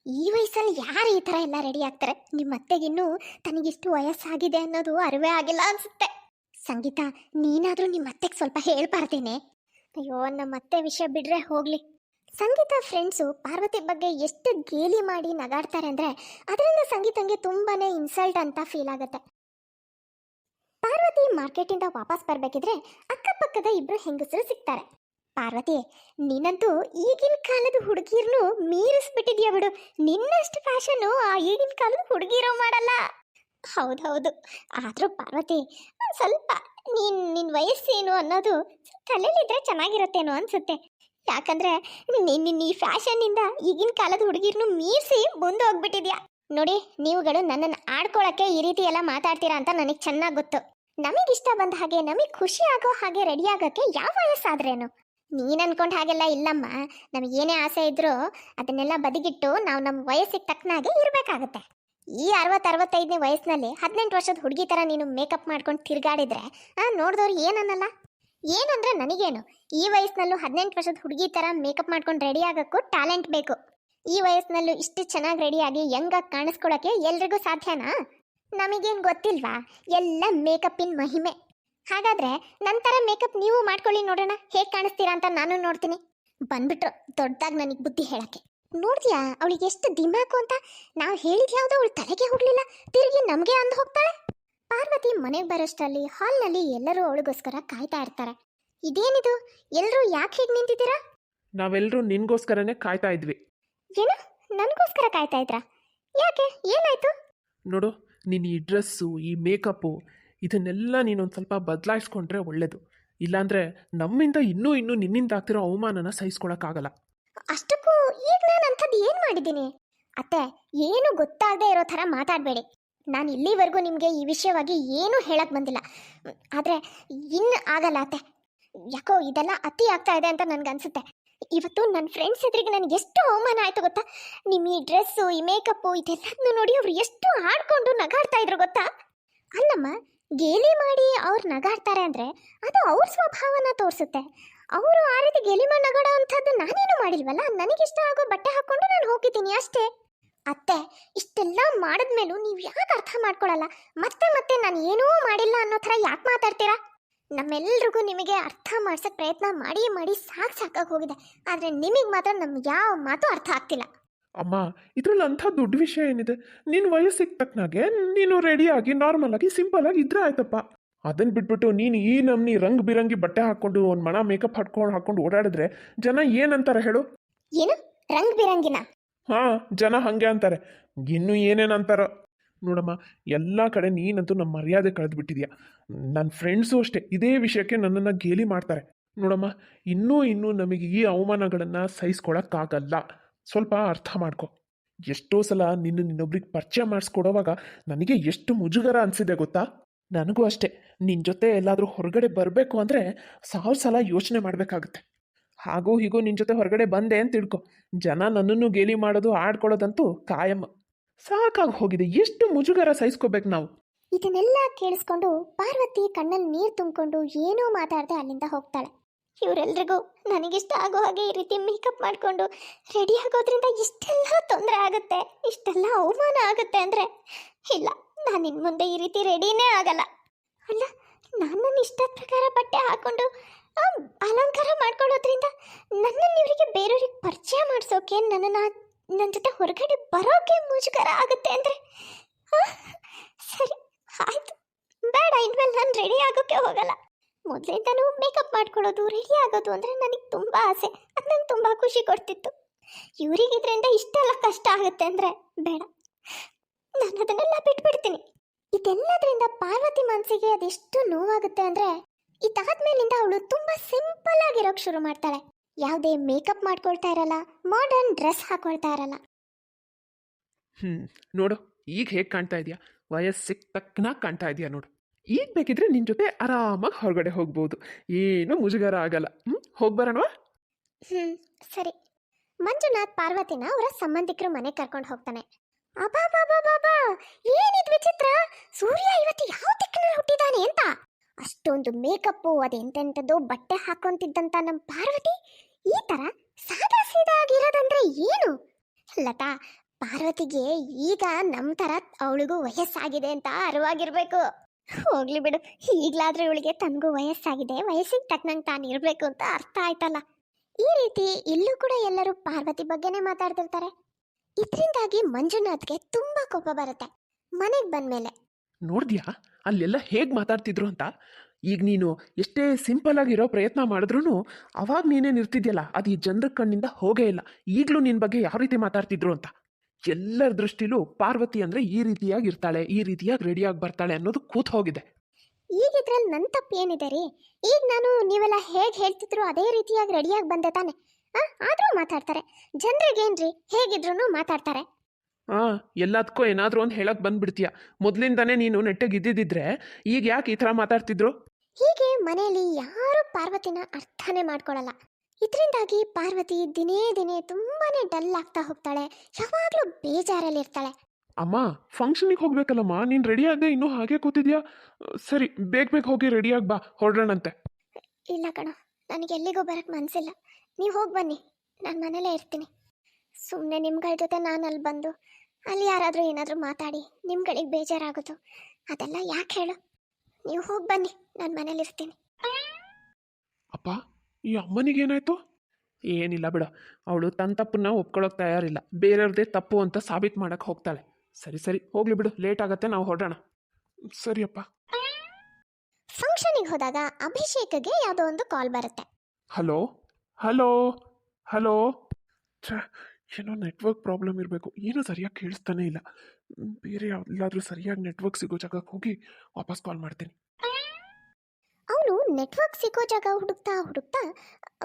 ಈ ವಯಸ್ಸಲ್ಲಿ ಯಾರು ಈ ಥರ ಎಲ್ಲ ರೆಡಿ ಆಗ್ತಾರೆ? ನಿಮ್ಮ ಅತ್ತೆಗಿನ್ನೂ ತನಗಿಷ್ಟು ವಯಸ್ಸಾಗಿದೆ ಅನ್ನೋದು ಅರಿವೇ ಆಗಿಲ್ಲ ಅನಿಸುತ್ತೆ. ಸಂಗೀತ, ನೀನಾದರೂ ನಿಮ್ಮ ಅತ್ತೆಗೆ ಸ್ವಲ್ಪ ಹೇಳ್ಬಾರ್ದೇನೆ? ಅಯ್ಯೋ, ನಮ್ಮ ಅತ್ತೆ ವಿಷಯ ಬಿಡ್ರೆ ಹೋಗಲಿ. ಸಂಗೀತ ಫ್ರೆಂಡ್ಸು ಪಾರ್ವತಿ ಬಗ್ಗೆ ಎಷ್ಟು ಗೇಲಿ ಮಾಡಿ ನಗಾಡ್ತಾರೆ ಅಂದರೆ ಅದರಿಂದ ಸಂಗೀತಂಗೆ ತುಂಬಾ ಇನ್ಸಲ್ಟ್ ಅಂತ ಫೀಲ್ ಆಗುತ್ತೆ. ಪಾರ್ವತಿ ಮಾರ್ಕೆಟಿಂದ ವಾಪಸ್ ಬರಬೇಕಿದ್ರೆ ಅಕ್ಕಪಕ್ಕದ ಇಬ್ಬರು ಹೆಂಗಸರು ಸಿಗ್ತಾರೆ. ಪಾರ್ವತಿ, ನೀನಂತೂ ಈಗಿನ ಕಾಲದ ಹುಡುಗಿರ್ನು ಮೀರಿಸ್ಬಿಟ್ಟಿದ್ಯಾ ಬಿಡು. ನಿನ್ನಷ್ಟು ಫ್ಯಾಷನ್ನು ಆ ಈಗಿನ ಕಾಲದ ಹುಡುಗಿರೋ ಮಾಡಲ್ಲ. ಹೌದೌದು, ಆದರೂ ಪಾರ್ವತಿ, ಸ್ವಲ್ಪ ನಿನ್ನ ವಯಸ್ಸೇನು ಅನ್ನೋದು ತಲೆಯಲ್ಲಿದ್ದರೆ ಚೆನ್ನಾಗಿರುತ್ತೇನೋ ಅನಿಸುತ್ತೆ. ಯಾಕಂದರೆ ನಿನ್ನ ಈ ಫ್ಯಾಷನ್ನಿಂದ ಈಗಿನ ಕಾಲದ ಹುಡುಗಿರ್ನು ಮೀರಿಸಿ ಮುಂದೆ ಹೋಗ್ಬಿಟ್ಟಿದ್ಯಾ. ನೋಡಿ, ನೀವುಗಳು ನನ್ನನ್ನು ಆಡ್ಕೊಳ್ಳೋಕ್ಕೆ ಈ ರೀತಿ ಎಲ್ಲ ಮಾತಾಡ್ತೀರಾ ಅಂತ ನನಗೆ ಚೆನ್ನಾಗಿ ಗೊತ್ತು. ನಮಗಿಷ್ಟ ಬಂದ ಹಾಗೆ, ನಮಗೆ ಖುಷಿ ಆಗೋ ಹಾಗೆ ರೆಡಿ ಆಗೋಕ್ಕೆ ಯಾವ ವಯಸ್ಸಾದ್ರೇನು? ನೀನು ಅನ್ಕೊಂಡು ಹಾಗೆಲ್ಲ ಇಲ್ಲಮ್ಮ. ನಮಗೇನೇ ಆಸೆ ಇದ್ರೂ ಅದನ್ನೆಲ್ಲ ಬದಿಗಿಟ್ಟು ನಾವು ನಮ್ಮ ವಯಸ್ಸಿಗೆ ತಕ್ಕನಾಗೆ ಇರಬೇಕಾಗತ್ತೆ. ಈ 60-65ನೇ ವಯಸ್ಸಿನಲ್ಲಿ 18 ವರ್ಷದ ಹುಡುಗಿ ಥರ ನೀನು ಮೇಕಪ್ ಮಾಡ್ಕೊಂಡು ತಿರುಗಾಡಿದ್ರೆ ನೋಡಿದವ್ರು ಏನನ್ನಲ್ಲ. ಏನಂದ್ರೆ ನನಗೇನು, ಈ ವಯಸ್ಸಿನಲ್ಲೂ 18 ವರ್ಷದ ಹುಡುಗಿ ಥರ ಮೇಕಪ್ ಮಾಡ್ಕೊಂಡು ರೆಡಿ ಆಗೋಕ್ಕೂ ಟ್ಯಾಲೆಂಟ್ ಬೇಕು. ಈ ವಯಸ್ಸಿನಲ್ಲೂ ಇಷ್ಟು ಚೆನ್ನಾಗಿ ರೆಡಿಯಾಗಿ ಯಂಗಾಗಿ ಕಾಣಿಸ್ಕೊಳ್ಳೋಕ್ಕೆ ಎಲ್ರಿಗೂ ಸಾಧ್ಯನಾ? ನಮಗೇನು ಗೊತ್ತಿಲ್ವಾ? ಎಲ್ಲ ಮೇಕಪ್ಪಿನ ಮಹಿಮೆ. ಹಾಗಾದರೆ ನಂತರ ಮೇಕಪ್ ನೀವು ಮಾಡ್ಕೊಳ್ಳಿ, ನೋಡೋಣ ಹೇಗೆ ಕಾಣಿಸ್ತೀರಾ ಅಂತ ನಾನು ನೋಡ್ತೀನಿ. ಬಂದ್ಬಿಟ್ರು ದೊಡ್ಡದಾಗಿ ನನಗೆ ಬುದ್ಧಿ ಹೇಳೋಕ್ಕೆ. ನೋಡ್ತೀಯಾ ಅವಳಿಗೆ ಎಷ್ಟು ದಿಮಾಕು ಅಂತ. ನಾವು ಹೇಳಿದ ಯಾವ್ದು ಅವಳು ತಲೆಗೆ ಹೋಗ್ಲಿಲ್ಲ, ತಿರುಗಿ ನಮಗೆ ಅಂದು ಹೋಗ್ತಾಳೆ. ಪಾರ್ವತಿ ಮನೆಗೆ ಬರೋಷ್ಟರಲ್ಲಿ ಹಾಲ್ನಲ್ಲಿ ಎಲ್ಲರೂ ಅವಳಿಗೋಸ್ಕರ ಕಾಯ್ತಾ ಇರ್ತಾರೆ. ಇದೇನಿದು, ಎಲ್ಲರೂ ಯಾಕೆ ಹೀಗೆ ನಿಂತಿದ್ದೀರಾ? ನಾವೆಲ್ಲರೂ ನಿನ್ಗೋಸ್ಕರನೇ ಕಾಯ್ತಾ ಇದ್ವಿ. ಏನು, ನನಗೋಸ್ಕರ ಕಾಯ್ತಾ ಇದ್ರಾ? ಯಾಕೆ, ಏನಾಯ್ತು? ನೋಡು, ನೀನು ಈ ಡ್ರೆಸ್ಸು, ಈ ಮೇಕಪ್ಪು ಇದನ್ನೆಲ್ಲ ನೀನೊಂದು ಸ್ವಲ್ಪ ಬದಲಾಯಿಸ್ಕೊಂಡ್ರೆ ಒಳ್ಳೇದು. ಇಲ್ಲಾಂದರೆ ನಮ್ಮಿಂದ ಇನ್ನೂ ನಿನ್ನಿಂದ ಆಗ್ತಿರೋ ಅವಮಾನನ ಸಹಿಸ್ಕೊಳಕ್ಕಾಗಲ್ಲ. ಅಷ್ಟಕ್ಕೂ ಈಗ ನಾನು ಅಂಥದ್ದು ಏನು ಮಾಡಿದ್ದೀನಿ? ಅತ್ತೆ, ಏನು ಗೊತ್ತಾಗದೆ ಇರೋ ಥರ ಮಾತಾಡಬೇಡಿ. ನಾನು ಇಲ್ಲಿವರೆಗೂ ನಿಮಗೆ ಈ ವಿಷಯವಾಗಿ ಏನೂ ಹೇಳಕ್ಕೆ ಬಂದಿಲ್ಲ. ಆದರೆ ಇನ್ನು ಆಗಲ್ಲ ಅತ್ತೆ. ಯಾಕೋ ಇದೆಲ್ಲ ಅತಿ ಆಗ್ತಾ ಇದೆ ಅಂತ ನನಗನ್ಸುತ್ತೆ. ಇವತ್ತು ನನ್ನ ಫ್ರೆಂಡ್ಸ್ ಎದುರಿಗೆ ನನಗೆ ಎಷ್ಟು ಅವಮಾನ ಆಯಿತು ಗೊತ್ತಾ? ನಿಮ್ಮ ಈ ಡ್ರೆಸ್ಸು, ಈ ಮೇಕಪ್ಪು ಇದೆಲ್ಲದನ್ನು ನೋಡಿ ಅವರು ಎಷ್ಟು ಆಡ್ಕೊಂಡು ನಗಾಡ್ತಾ ಇದ್ರು ಗೊತ್ತಾ? ಅಲ್ಲಮ್ಮ, ಗೇಲಿ ಮಾಡಿ ಅವ್ರು ನಗಾಡ್ತಾರೆ ಅಂದರೆ ಅದು ಅವ್ರ ಸ್ವಭಾವನ ತೋರಿಸುತ್ತೆ. ಅವರು ಆ ರೀತಿ ಗೇಲಿ ಮಾಡಿ ನಗಾಡೋ ಅಂಥದ್ದು ನಾನೇನು ಮಾಡಿಲ್ವಲ್ಲ. ನನಗಿಷ್ಟ ಆಗೋ ಬಟ್ಟೆ ಹಾಕ್ಕೊಂಡು ನಾನು ಹೋಗಿದ್ದೀನಿ ಅಷ್ಟೇ. ಅತ್ತೆ, ಇಷ್ಟೆಲ್ಲ ಮಾಡಿದ್ಮೇಲೂ ನೀವು ಯಾಕೆ ಅರ್ಥ ಮಾಡ್ಕೊಳ್ಳಲ್ಲ? ಮತ್ತೆ ಮತ್ತೆ ನಾನು ಏನೂ ಮಾಡಿಲ್ಲ ಅನ್ನೋ ಥರ ಯಾಕೆ ಮಾತಾಡ್ತೀರಾ? ನಮ್ಮೆಲ್ರಿಗೂ ನಿಮಗೆ ಅರ್ಥ ಮಾಡ್ಸೋಕ್ಕೆ ಪ್ರಯತ್ನ ಮಾಡಿ ಮಾಡಿ ಸಾಕಾಗಿ ಹೋಗಿದೆ. ಆದರೆ ನಿಮಗೆ ಮಾತ್ರ ನಮ್ಮ ಯಾವ ಮಾತು ಅರ್ಥ ಆಗ್ತಿಲ್ಲ. ಅಮ್ಮ, ಇದರಲ್ಲಿ ಅಂಥ ದೊಡ್ಡ ವಿಷಯ ಏನಿದೆ? ನಿನ್ನ ವಯಸ್ಸಿಗೆ ತಕ್ಕನಾಗೆ ನೀನು ರೆಡಿಯಾಗಿ ನಾರ್ಮಲಾಗಿ ಸಿಂಪಲಾಗಿ ಇದ್ರೆ ಆಯ್ತಪ್ಪ. ಅದನ್ನು ಬಿಟ್ಬಿಟ್ಟು ನೀನು ಈ ನಮ್ನಿ ರಂಗ್ ಬಿರಂಗಿ ಬಟ್ಟೆ ಹಾಕ್ಕೊಂಡು ಒಂದು ಮಣ ಮೇಕಪ್ ಹಾಕ್ಕೊಂಡು ಓಡಾಡಿದ್ರೆ ಜನ ಏನಂತಾರೆ ಹೇಳು? ಏನು ರಂಗ್ ಬಿರಂಗಿನ? ಹಾಂ, ಜನ ಹಾಗೆ ಅಂತಾರೆ. ಇನ್ನೂ ಏನೇನಂತಾರೋ ನೋಡಮ್ಮ. ಎಲ್ಲ ಕಡೆ ನೀನಂತೂ ನಮ್ಮ ಮರ್ಯಾದೆ ಕಳೆದುಬಿಟ್ಟಿದ್ಯಾ. ನನ್ನ ಫ್ರೆಂಡ್ಸು ಅಷ್ಟೇ ಇದೇ ವಿಷಯಕ್ಕೆ ನನ್ನನ್ನು ಗೇಲಿ ಮಾಡ್ತಾರೆ. ನೋಡಮ್ಮ, ಇನ್ನೂ ನಮಗೆ ಈ ಅವಮಾನಗಳನ್ನು ಸಹಿಸ್ಕೊಳಕ್ಕಾಗಲ್ಲ. ಸ್ವಲ್ಪ ಅರ್ಥ ಮಾಡ್ಕೊ. ಎಷ್ಟೋ ಸಲ ನಿನ್ನೊಬ್ರಿಗೆ ಪರಿಚಯ ಮಾಡಿಸ್ಕೊಡೋವಾಗ ನನಗೆ ಎಷ್ಟು ಮುಜುಗರ ಅನಿಸಿದೆ ಗೊತ್ತಾ? ನನಗೂ ಅಷ್ಟೇ. ನಿನ್ನ ಜೊತೆ ಎಲ್ಲಾದರೂ ಹೊರಗಡೆ ಬರಬೇಕು ಅಂದರೆ 1000 ಸಲ ಯೋಚನೆ ಮಾಡಬೇಕಾಗುತ್ತೆ. ಹಾಗೋ ಹೀಗೋ ನಿನ್ನ ಜೊತೆ ಹೊರಗಡೆ ಬಂದೆ ಅಂತ ತಿಳ್ಕೊ, ಜನ ನನ್ನನ್ನು ಗೇಲಿ ಮಾಡೋದು ಆಡ್ಕೊಳ್ಳೋದಂತೂ ಕಾಯಂ. ಸಾಕಾಗಿ ಹೋಗಿದೆ. ಎಷ್ಟು ಮುಜುಗರ ಸಹಿಸ್ಕೋಬೇಕು ನಾವು? ಇದನ್ನೆಲ್ಲ ಕೇಳಿಸ್ಕೊಂಡು ಪಾರ್ವತಿ ಕಣ್ಣಲ್ಲಿ ನೀರು ತುಂಬಿಕೊಂಡು ಏನೂ ಮಾತಾಡದೆ ಅಲ್ಲಿಂದ ಹೋಗ್ತಾಳೆ. ಇವರೆಲ್ರಿಗೂ ನನಗಿಷ್ಟ ಆಗೋ ಹಾಗೆ ಈ ರೀತಿ ಮೇಕಪ್ ಮಾಡಿಕೊಂಡು ರೆಡಿ ಆಗೋದ್ರಿಂದ ಇಷ್ಟೆಲ್ಲ ತೊಂದರೆ ಆಗುತ್ತೆ, ಇಷ್ಟೆಲ್ಲ ಅವಮಾನ ಆಗುತ್ತೆ ಅಂದರೆ ಇಲ್ಲ, ನಾನು ಇನ್ನು ಮುಂದೆ ಈ ರೀತಿ ರೆಡಿನೇ ಆಗಲ್ಲ. ಅಲ್ಲ, ನಾನು ನನ್ನ ಇಷ್ಟದ ಪ್ರಕಾರ ಬಟ್ಟೆ ಹಾಕ್ಕೊಂಡು ಅಲಂಕಾರ ಮಾಡ್ಕೊಳ್ಳೋದ್ರಿಂದ ನನ್ನನ್ನು ಇವರಿಗೆ ಬೇರೆಯವ್ರಿಗೆ ಪರಿಚಯ ಮಾಡಿಸೋಕೆ, ನನ್ನ ಜೊತೆ ಹೊರಗಡೆ ಬರೋಕೆ ಮುಜುಗರ ಆಗುತ್ತೆ ಅಂದರೆ ಸರಿ ಆಯಿತು, ಬೇಡ, ಇನ್ಮೇಲೆ ನಾನು ರೆಡಿ ಆಗೋಕ್ಕೆ ಹೋಗಲ್ಲ. ಮೊದಲಿಂದನೂ ಮೇಕಪ್ ಮಾಡ್ಕೊಳ್ಳೋದು, ರೆಡಿ ಆಗೋದು ಅಂದರೆ ನನಗೆ ತುಂಬ ಆಸೆ. ಅದು ನಂಗೆ ತುಂಬ ಖುಷಿ ಕೊಡ್ತಿತ್ತು. ಇವರಿಗೆ ಇದರಿಂದ ಇಷ್ಟೆಲ್ಲ ಕಷ್ಟ ಆಗುತ್ತೆ ಅಂದರೆ ಬೇಡ, ನಾನು ಅದನ್ನೆಲ್ಲ ಬಿಟ್ಬಿಡ್ತೀನಿ. ಇದೆಲ್ಲದರಿಂದ ಪಾರ್ವತಿ ಮನಸ್ಸಿಗೆ ಅದೆಷ್ಟು ನೋವಾಗುತ್ತೆ ಅಂದರೆ ಇದಾದ್ಮೇಲಿಂದ ಅವಳು ತುಂಬ ಸಿಂಪಲ್ ಆಗಿರೋಕ್ಕೆ ಶುರು ಮಾಡ್ತಾಳೆ. ಯಾವುದೇ ಮೇಕಪ್ ಮಾಡ್ಕೊಳ್ತಾ ಇರಲ್ಲ, ಮಾಡರ್ನ್ ಡ್ರೆಸ್ ಹಾಕೊಳ್ತಾ ಇರಲ್ಲ. ನೋಡು, ಈಗ ಹೇಗೆ ಕಾಣ್ತಾ ಇದೆಯಾ? ವಯಸ್ಸಿಗೆ ತಕ್ಕನಾಗಿ ಕಾಣ್ತಾ ಇದೆಯಾ ನೋಡು. ಈಗ ಬೇಕಿದ್ರೆ ನಿನ್ನ ಜೊತೆ ಆರಾಮಾಗಿ ಹೊರಗಡೆ ಹೋಗ್ಬೋದು, ಏನೂ ಮುಜುಗರ ಆಗಲ್ಲ. ಹೋಗ್ಬರೋಣವಾ? ಸರಿ. ಮಂಜುನಾಥ್ ಪಾರ್ವತಿನ ಅವರ ಸಂಬಂಧಿಕರು ಮನೆಗೆ ಕರ್ಕೊಂಡು ಹೋಗ್ತಾನೆ. ಅಬಾಬಾಬಾಬಾ, ಏನಿದ್ ವಿಚಿತ್ರ! ಸೂರ್ಯ ಇವತ್ತು ಯಾವ ದಿಕ್ಕಿನಲ್ಲಿ ಹುಟ್ಟಿದಾನೆ ಅಂತ ಅಷ್ಟೊಂದು ಮೇಕಪ್ಪು, ಅದೆಂತೆಂಥದ್ದು ಬಟ್ಟೆ ಹಾಕೊಂತಿದ್ದಂತ ನಮ್ಮ ಪಾರ್ವತಿ ಈ ಥರ ಸಾದಾ ಸೀದಾ ಆಗಿರೋದಂದ್ರೆ ಏನು? ಲತಾ, ಪಾರ್ವತಿಗೆ ಈಗ ನಮ್ಮ ಥರ ಅವಳಿಗೂ ವಯಸ್ಸಾಗಿದೆ ಅಂತ ಅರಿವಾಗಿರ್ಬೇಕು. ಹೋಗ್ಲಿ ಬಿಡು, ಈಗಲಾದ್ರೂ ಇವಳಿಗೆ ತನಗೂ ವಯಸ್ಸಾಗಿದೆ, ವಯಸ್ಸಿಗೆ ತಕ್ಕನಂಗೆ ತಾನು ಇರಬೇಕು ಅಂತ ಅರ್ಥ ಆಯ್ತಲ್ಲ. ಈ ರೀತಿ ಇಲ್ಲೂ ಕೂಡ ಎಲ್ಲರೂ ಪಾರ್ವತಿ ಬಗ್ಗೆನೇ ಮಾತಾಡ್ತಿರ್ತಾರೆ. ಇದರಿಂದಾಗಿ ಮಂಜುನಾಥ್ಗೆ ತುಂಬ ಕೋಪ ಬರುತ್ತೆ. ಮನೆಗೆ ಬಂದ್ಮೇಲೆ ನೋಡಿದ್ಯಾ ಅಲ್ಲೆಲ್ಲ ಹೇಗೆ ಮಾತಾಡ್ತಿದ್ರು ಅಂತ? ಈಗ ನೀನು ಎಷ್ಟೇ ಸಿಂಪಲ್ ಆಗಿರೋ ಪ್ರಯತ್ನ ಮಾಡಿದ್ರೂ ಅವಾಗ ನೀನೇನು ಇರ್ತಿದ್ಯಲ್ಲ, ಅದು ಈ ಜನರ ಕಣ್ಣಿಂದ ಹೋಗೇ ಇಲ್ಲ. ಈಗಲೂ ನಿನ್ನ ಬಗ್ಗೆ ಯಾವ ರೀತಿ ಮಾತಾಡ್ತಿದ್ರು ಅಂತ. ಎಲ್ಲರ ದೃಷ್ಟಿಲೂ ಪಾರ್ವತಿ ಅಂದರೆ ಈ ರೀತಿಯಾಗಿ ಇರ್ತಾಳೆ, ಈ ರೀತಿಯಾಗಿ ರೆಡಿಯಾಗಿ ಬರ್ತಾಳೆ ಅನ್ನೋದು ಕೂತ್ ಹೋಗಿದೆ. ಈಗ ಇದ್ರಲ್ಲಿ ನನ್ನ ತಪ್ಪು ಏನಿದೆ ರೀ? ಈಗ ನಾನು ನೀವೆಲ್ಲ ಹೇಗೆ ಹೇಳ್ತಿದ್ರು ಅದೇ ರೀತಿಯಾಗಿ ರೆಡಿಯಾಗಿ ಬಂದೆ ತಾನೆ. ಆದರೂ ಮಾತಾಡ್ತಾರೆ. ಜನರಿಗೇನ್ರಿ, ಹೇಗಿದ್ರು ಮಾತಾಡ್ತಾರೆ. ಎಲ್ಲದಕ್ಕೂ ಏನಾದರೂ ಒಂದು ಹೇಳಕ್ಕೆ ಬಂದ್ಬಿಡ್ತೀಯ. ಮೊದಲಿಂದಾನೇ ನೀನು ನೆಟ್ಟಗಿದ್ದಿದ್ರೆ ಈಗ ಯಾಕೆ ಈ ಥರ ಮಾತಾಡ್ತಿದ್ರು? ಹೀಗೆ ಮನೆಯಲ್ಲಿ ಯಾರು ಪಾರ್ವತಿನ ಅರ್ಥನೇ ಮಾಡ್ಕೊಳ್ಳಲ್ಲ. ಇದರಿಂದಾಗಿ ಪಾರ್ವತಿ ದಿನೇ ದಿನೇ ತುಂಬಾನೇ ಡಲ್ ಆಗ್ತಾ ಹೋಗ್ತಾಳೆ. ಯಾವಾಗಲೂ ಬೇಜಾರಲ್ಲಿರ್ತಾಳೆ. ಅಮ್ಮ, ಫಂಕ್ಷನಿಗೆ ಹೋಗ್ಬೇಕಲ್ಲಮ್ಮ, ನೀನು ರೆಡಿಯಾಗದೆ ಇನ್ನೂ ಹಾಗೆ ಕೂತಿದ್ಯಾ? ಸರಿ, ಬೇಗ ಹೋಗಿ ರೆಡಿಯಾಗಿ ಬಾ, ಹೊರಡೋಣಂತೆ. ಇಲ್ಲ ಕಣೋ, ನನಗೆ ಎಲ್ಲಿಗೂ ಬರೋಕ್ಕೆ ಮನಸ್ಸಿಲ್ಲ. ನೀವು ಹೋಗಿ ಬನ್ನಿ, ನಾನು ಮನೇಲೇ ಇರ್ತೀನಿ. ಸುಮ್ಮನೆ ನಿಮ್ಗಳ ಜೊತೆ ನಾನು ಅಲ್ಲಿ ಬಂದು ಅಲ್ಲಿ ಯಾರಾದರೂ ಏನಾದರೂ ಮಾತಾಡಿ ನಿಮ್ಗಳಿಗೆ ಬೇಜಾರಾಗೋದು ಅದೆಲ್ಲ ಯಾಕೆ ಹೇಳು? ನೀವು ಹೋಗಿ ಬನ್ನಿ, ನಾನು ಮನೇಲಿರ್ತೀನಿ. ಅಪ್ಪ, ಈ ಅಮ್ಮನಿಗೇನಾಯ್ತು? ಏನಿಲ್ಲ ಬಿಡು, ಅವಳು ತನ್ನ ತಪ್ಪನ್ನ ಒಪ್ಕೊಳ್ಳೋಕೆ ತಯಾರಿಲ್ಲ, ಬೇರೆಯವ್ರದ್ದೇ ತಪ್ಪು ಅಂತ ಸಾಬೀತು ಮಾಡೋಕ್ಕೆ ಹೋಗ್ತಾಳೆ. ಸರಿ ಸರಿ ಹೋಗ್ಲಿ ಬಿಡು, ಲೇಟ್ ಆಗತ್ತೆ, ನಾವು ಹೊರಡೋಣ. ಸರಿಯಪ್ಪ. ಫಂಕ್ಷನಿಗೆ ಹೋದಾಗ ಅಭಿಷೇಕ್ಗೆ ಯಾವುದೋ ಒಂದು ಕಾಲ್ ಬರುತ್ತೆ. Hello hello hello. ಛೇ, ಏನೋ ನೆಟ್ವರ್ಕ್ ಪ್ರಾಬ್ಲಮ್ ಇರಬೇಕು, ಏನೂ ಸರಿಯಾಗಿ ಕೇಳಿಸ್ತಾನೆ ಇಲ್ಲ. ಬೇರೆ ಎಲ್ಲಾದರೂ ಸರಿಯಾಗಿ ನೆಟ್ವರ್ಕ್ ಸಿಗೋ ಜಾಗಕ್ಕೆ ಹೋಗಿ ವಾಪಸ್ ಕಾಲ್ ಮಾಡ್ತೀನಿ. ಅವನು ನೆಟ್ವರ್ಕ್ ಸಿಗೋ ಜಾಗ ಹುಡುಕ್ತಾ ಹುಡುಕ್ತಾ